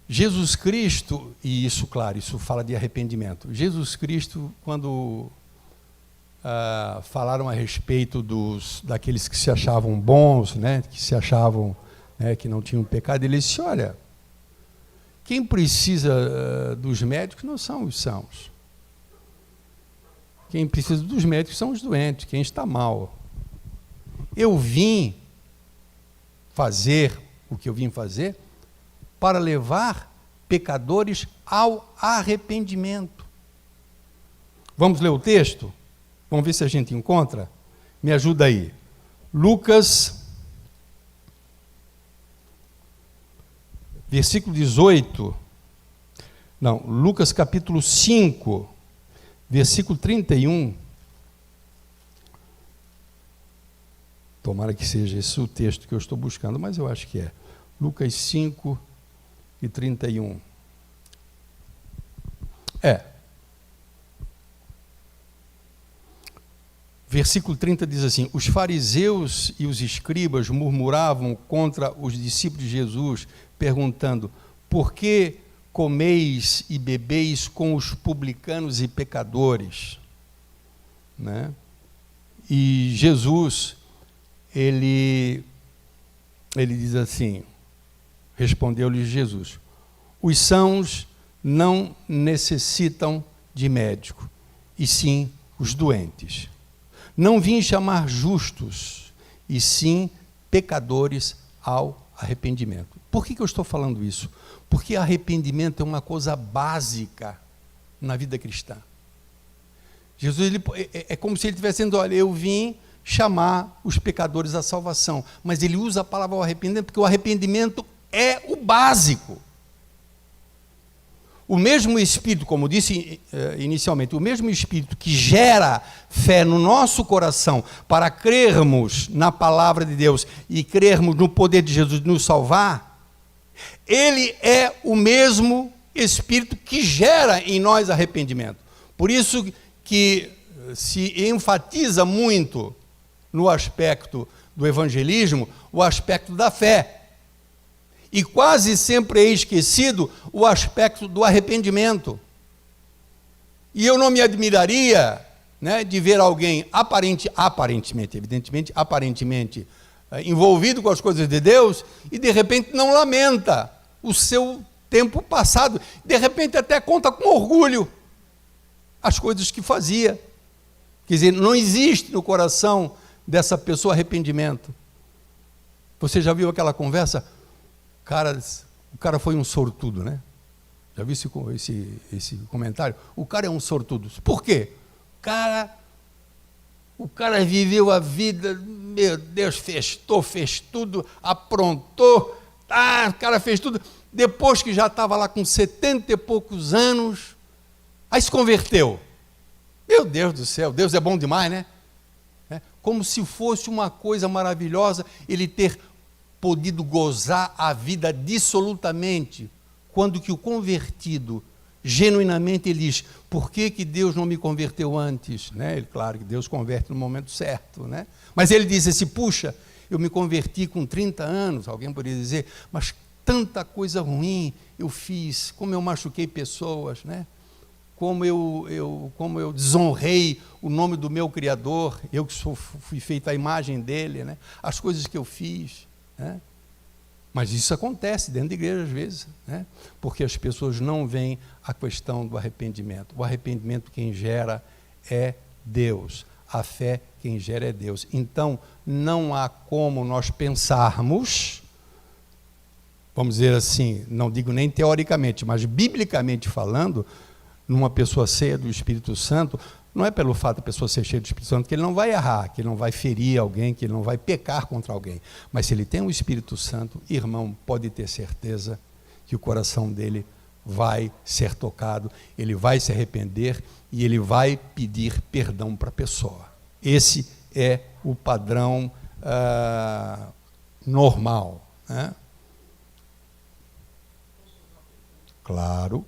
Speaker 2: Jesus Cristo, e isso, claro, isso fala de arrependimento. Jesus Cristo, quando falaram a respeito daqueles que se achavam bons, né, que se achavam, que não tinham pecado. Ele disse, olha, quem precisa dos médicos não são os sãos. Quem precisa dos médicos são os doentes, quem está mal. Eu vim fazer o que eu vim fazer para levar pecadores ao arrependimento. Vamos ler o texto? Vamos ver se a gente encontra? Me ajuda aí. Lucas, versículo 18. Não, Lucas capítulo 5, versículo 31. Tomara que seja esse o texto que eu estou buscando, mas eu acho que é. Lucas 5 e 31. Versículo 30 diz assim: os fariseus e os escribas murmuravam contra os discípulos de Jesus, perguntando, por que comeis e bebeis com os publicanos e pecadores? Né? E Jesus, ele diz assim, respondeu-lhe Jesus, os sãos não necessitam de médico, e sim os doentes. Não vim chamar justos, e sim pecadores ao arrependimento. Por que eu estou falando isso? Porque arrependimento é uma coisa básica na vida cristã. Jesus, é como se ele estivesse dizendo, olha, eu vim chamar os pecadores à salvação, mas ele usa a palavra arrependimento, porque o arrependimento é o básico. O mesmo Espírito, como disse inicialmente, o mesmo Espírito que gera fé no nosso coração para crermos na palavra de Deus e crermos no poder de Jesus de nos salvar, ele é o mesmo Espírito que gera em nós arrependimento. Por isso que se enfatiza muito no aspecto do evangelismo, o aspecto da fé. E quase sempre é esquecido o aspecto do arrependimento. E eu não me admiraria, né, de ver alguém aparentemente envolvido com as coisas de Deus e de repente não lamenta o seu tempo passado. De repente até conta com orgulho as coisas que fazia. Quer dizer, não existe no coração dessa pessoa arrependimento. Você já viu aquela conversa? O cara foi um sortudo, né? Já viu esse comentário? O cara é um sortudo. Por quê? O cara viveu a vida, meu Deus, festou, fez tudo, aprontou, o cara fez tudo. Depois que já estava lá com 70 e poucos anos, aí se converteu. Meu Deus do céu, Deus é bom demais, né? Como se fosse uma coisa maravilhosa ele ter podido gozar a vida dissolutamente, quando que o convertido, genuinamente, ele diz, por que Deus não me converteu antes? Né? Claro que Deus converte no momento certo, né? Mas ele diz assim, puxa, eu me converti com 30 anos, alguém poderia dizer, mas tanta coisa ruim eu fiz, como eu machuquei pessoas, né? Como eu desonrei o nome do meu Criador, eu que fui feito à imagem dele, né? As coisas que eu fiz. Né? Mas isso acontece dentro da igreja às vezes, né? Porque as pessoas não veem a questão do arrependimento. O arrependimento quem gera é Deus, a fé quem gera é Deus. Então não há como nós pensarmos, vamos dizer assim, não digo nem teoricamente, mas biblicamente falando, numa pessoa cheia do Espírito Santo, não é pelo fato da pessoa ser cheia do Espírito Santo que ele não vai errar, que ele não vai ferir alguém, que ele não vai pecar contra alguém. Mas se ele tem o Espírito Santo, irmão, pode ter certeza que o coração dele vai ser tocado, ele vai se arrepender e ele vai pedir perdão para a pessoa. Esse é o padrão normal. Né? Claro.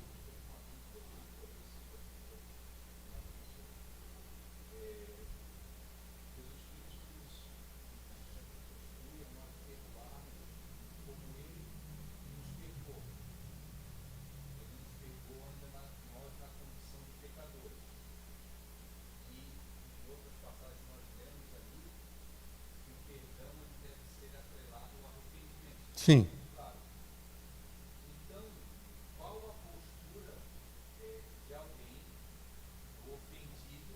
Speaker 2: Sim.
Speaker 3: Então, qual a postura de alguém ofendido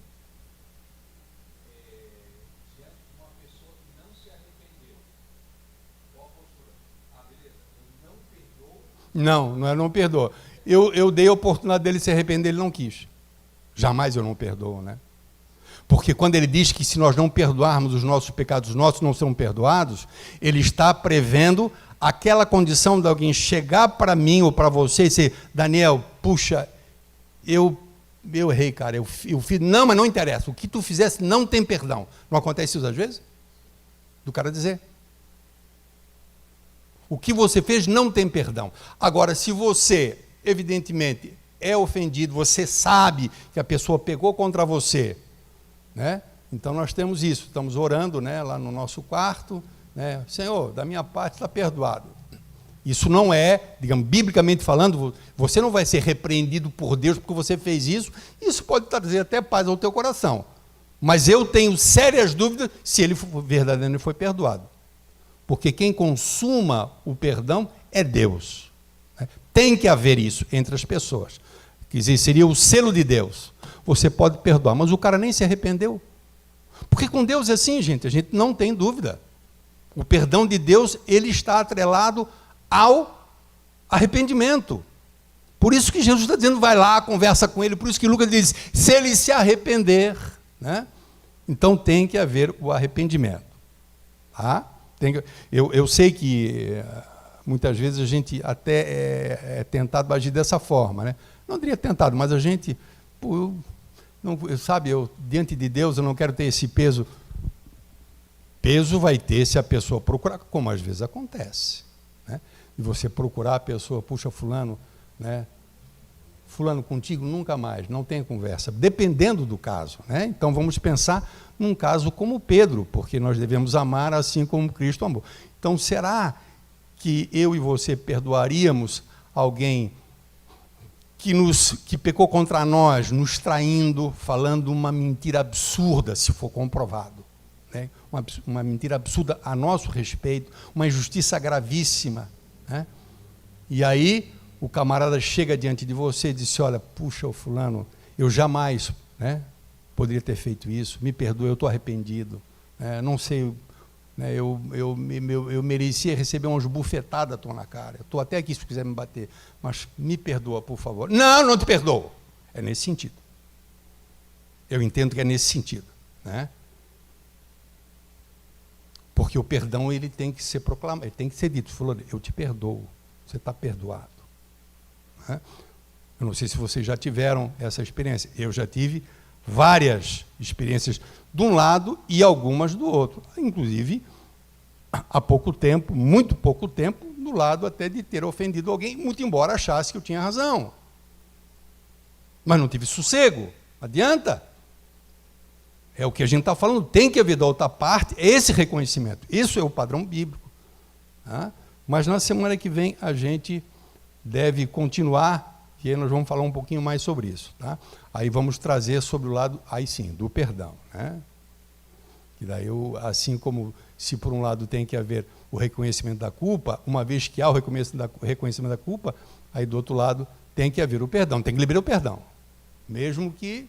Speaker 3: diante de uma pessoa que não se arrependeu? Qual a postura? Ah, beleza, eu não perdoo.
Speaker 2: Não perdoa. Eu dei a oportunidade dele se arrepender, ele não quis. Jamais eu não perdoo, né? Porque quando ele diz que se nós não perdoarmos os nossos pecados, nossos não serão perdoados, ele está prevendo aquela condição de alguém chegar para mim ou para você e dizer, Daniel, puxa, eu errei, cara, eu fiz, não, mas não interessa, o que tu fizesse não tem perdão. Não acontece isso às vezes? Do cara dizer. O que você fez não tem perdão. Agora, se você, evidentemente, é ofendido, você sabe que a pessoa pegou contra você, né? Então nós temos isso, estamos orando, né, lá no nosso quarto, né? Senhor, da minha parte está perdoado. Isso não é, digamos, biblicamente falando, você não vai ser repreendido por Deus porque você fez isso, isso pode trazer até paz ao teu coração. Mas eu tenho sérias dúvidas se ele verdadeiramente foi perdoado. Porque quem consuma o perdão é Deus. Né? Tem que haver isso entre as pessoas. Quer dizer, seria o selo de Deus. Você pode perdoar, mas o cara nem se arrependeu. Porque com Deus é assim, gente, a gente não tem dúvida. O perdão de Deus, ele está atrelado ao arrependimento. Por isso que Jesus está dizendo, vai lá, conversa com ele, por isso que Lucas diz, se ele se arrepender, né? Então tem que haver o arrependimento. Tá? Eu sei que muitas vezes a gente até é tentado a agir dessa forma, né? Não diria tentado, mas a gente, diante de Deus eu não quero ter esse peso. Peso vai ter se a pessoa procurar, como às vezes acontece, né? E você procurar a pessoa, puxa, fulano, né? Fulano, contigo nunca mais, não tem conversa, dependendo do caso, né? Então vamos pensar num caso como Pedro, porque nós devemos amar assim como Cristo amou. Então será que eu e você perdoaríamos alguém que pecou contra nós, nos traindo, falando uma mentira absurda, se for comprovado, né? Uma mentira absurda a nosso respeito, uma injustiça gravíssima, né? E aí o camarada chega diante de você e diz, olha, puxa, o fulano, eu jamais, né, poderia ter feito isso, me perdoe, eu estou arrependido, não sei, né, eu merecia receber umas bufetadas tua na cara, eu estou até aqui se quiser me bater, mas me perdoa, por favor. Não te perdoo. É nesse sentido. Eu entendo que é nesse sentido, né? Porque o perdão ele tem que ser proclamado, ele tem que ser dito, falou, eu te perdoo, você está perdoado. Né? Eu não sei se vocês já tiveram essa experiência, eu já tive várias experiências de um lado e algumas do outro, inclusive há pouco tempo, muito pouco tempo, do lado até de ter ofendido alguém, muito embora achasse que eu tinha razão. Mas não tive sossego, adianta. É o que a gente está falando, tem que haver da outra parte esse reconhecimento. Isso é o padrão bíblico. Tá? Mas na semana que vem a gente deve continuar, e aí nós vamos falar um pouquinho mais sobre isso. Tá? Aí vamos trazer sobre o lado, aí sim, do perdão. Né? E daí, assim como se por um lado tem que haver o reconhecimento da culpa, uma vez que há o reconhecimento da culpa, aí do outro lado tem que haver o perdão, tem que liberar o perdão. Mesmo que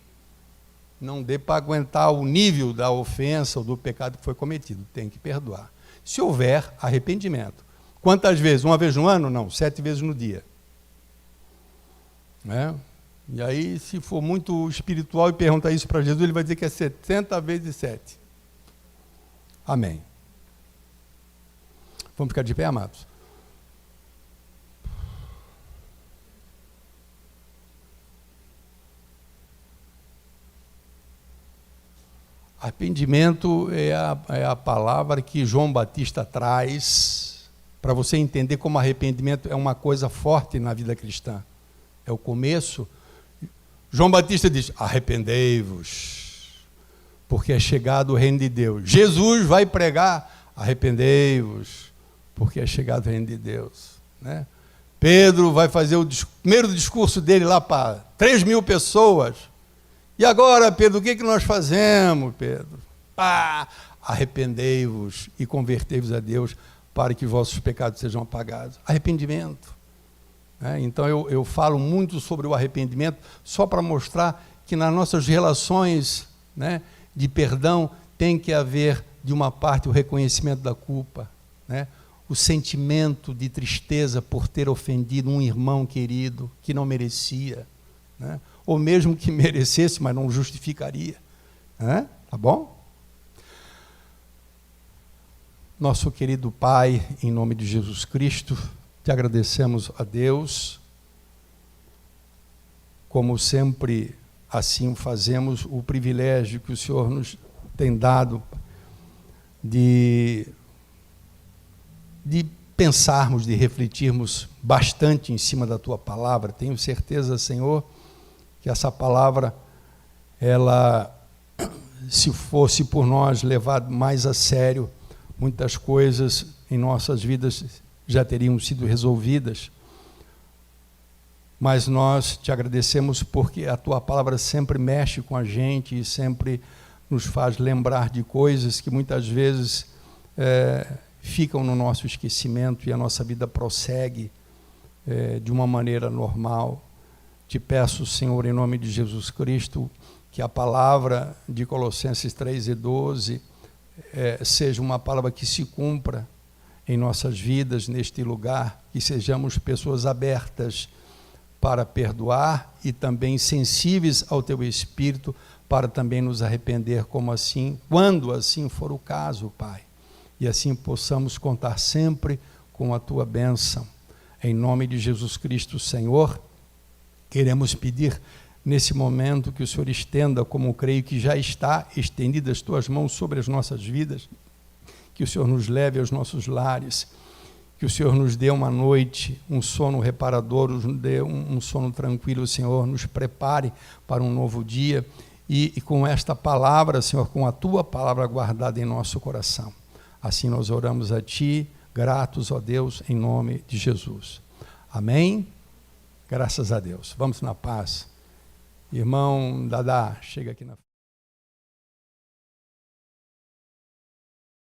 Speaker 2: não dê para aguentar o nível da ofensa ou do pecado que foi cometido, tem que perdoar. Se houver arrependimento. Quantas vezes? Uma vez no ano? Não, 7 vezes no dia. Né? E aí, se for muito espiritual e perguntar isso para Jesus, ele vai dizer que é 70 vezes 7. Amém. Vamos ficar de pé, amados? Arrependimento é a palavra que João Batista traz para você entender como arrependimento é uma coisa forte na vida cristã. É o começo. João Batista diz, arrependei-vos, porque é chegado o reino de Deus. Jesus vai pregar, arrependei-vos, porque é chegado o reino de Deus. Né? Pedro vai fazer o primeiro discurso dele lá para 3.000 pessoas. E agora, Pedro, o que nós fazemos, Pedro? Arrependei-vos e convertei-vos a Deus para que vossos pecados sejam apagados. Arrependimento. Então eu falo muito sobre o arrependimento só para mostrar que nas nossas relações, né, de perdão tem que haver, de uma parte, o reconhecimento da culpa, né? O sentimento de tristeza por ter ofendido um irmão querido que não merecia, né? Ou mesmo que merecesse, mas não justificaria, né? Tá bom? Nosso querido Pai, em nome de Jesus Cristo, te agradecemos a Deus, como sempre assim fazemos, o privilégio que o Senhor nos tem dado de pensarmos, de refletirmos bastante em cima da Tua palavra. Tenho certeza, Senhor, que essa palavra, ela, se fosse por nós levada mais a sério, muitas coisas em nossas vidas já teriam sido resolvidas. Mas nós te agradecemos porque a Tua palavra sempre mexe com a gente e sempre nos faz lembrar de coisas que muitas vezes ficam no nosso esquecimento e a nossa vida prossegue de uma maneira normal. Te peço, Senhor, em nome de Jesus Cristo, que a palavra de Colossenses 3:12 seja uma palavra que se cumpra em nossas vidas, neste lugar, que sejamos pessoas abertas para perdoar e também sensíveis ao Teu Espírito, para também nos arrepender quando assim for o caso, Pai. E assim possamos contar sempre com a Tua bênção. Em nome de Jesus Cristo, Senhor, queremos pedir nesse momento que o Senhor estenda, como creio que já está estendidas as Tuas mãos sobre as nossas vidas, que o Senhor nos leve aos nossos lares, que o Senhor nos dê uma noite, um sono reparador, nos dê um sono tranquilo, Senhor, nos prepare para um novo dia, e com esta palavra, Senhor, com a Tua palavra guardada em nosso coração. Assim nós oramos a Ti, gratos, ó Deus, em nome de Jesus. Amém? Graças a Deus. Vamos na paz. Irmão Dadá, chega aqui na frente.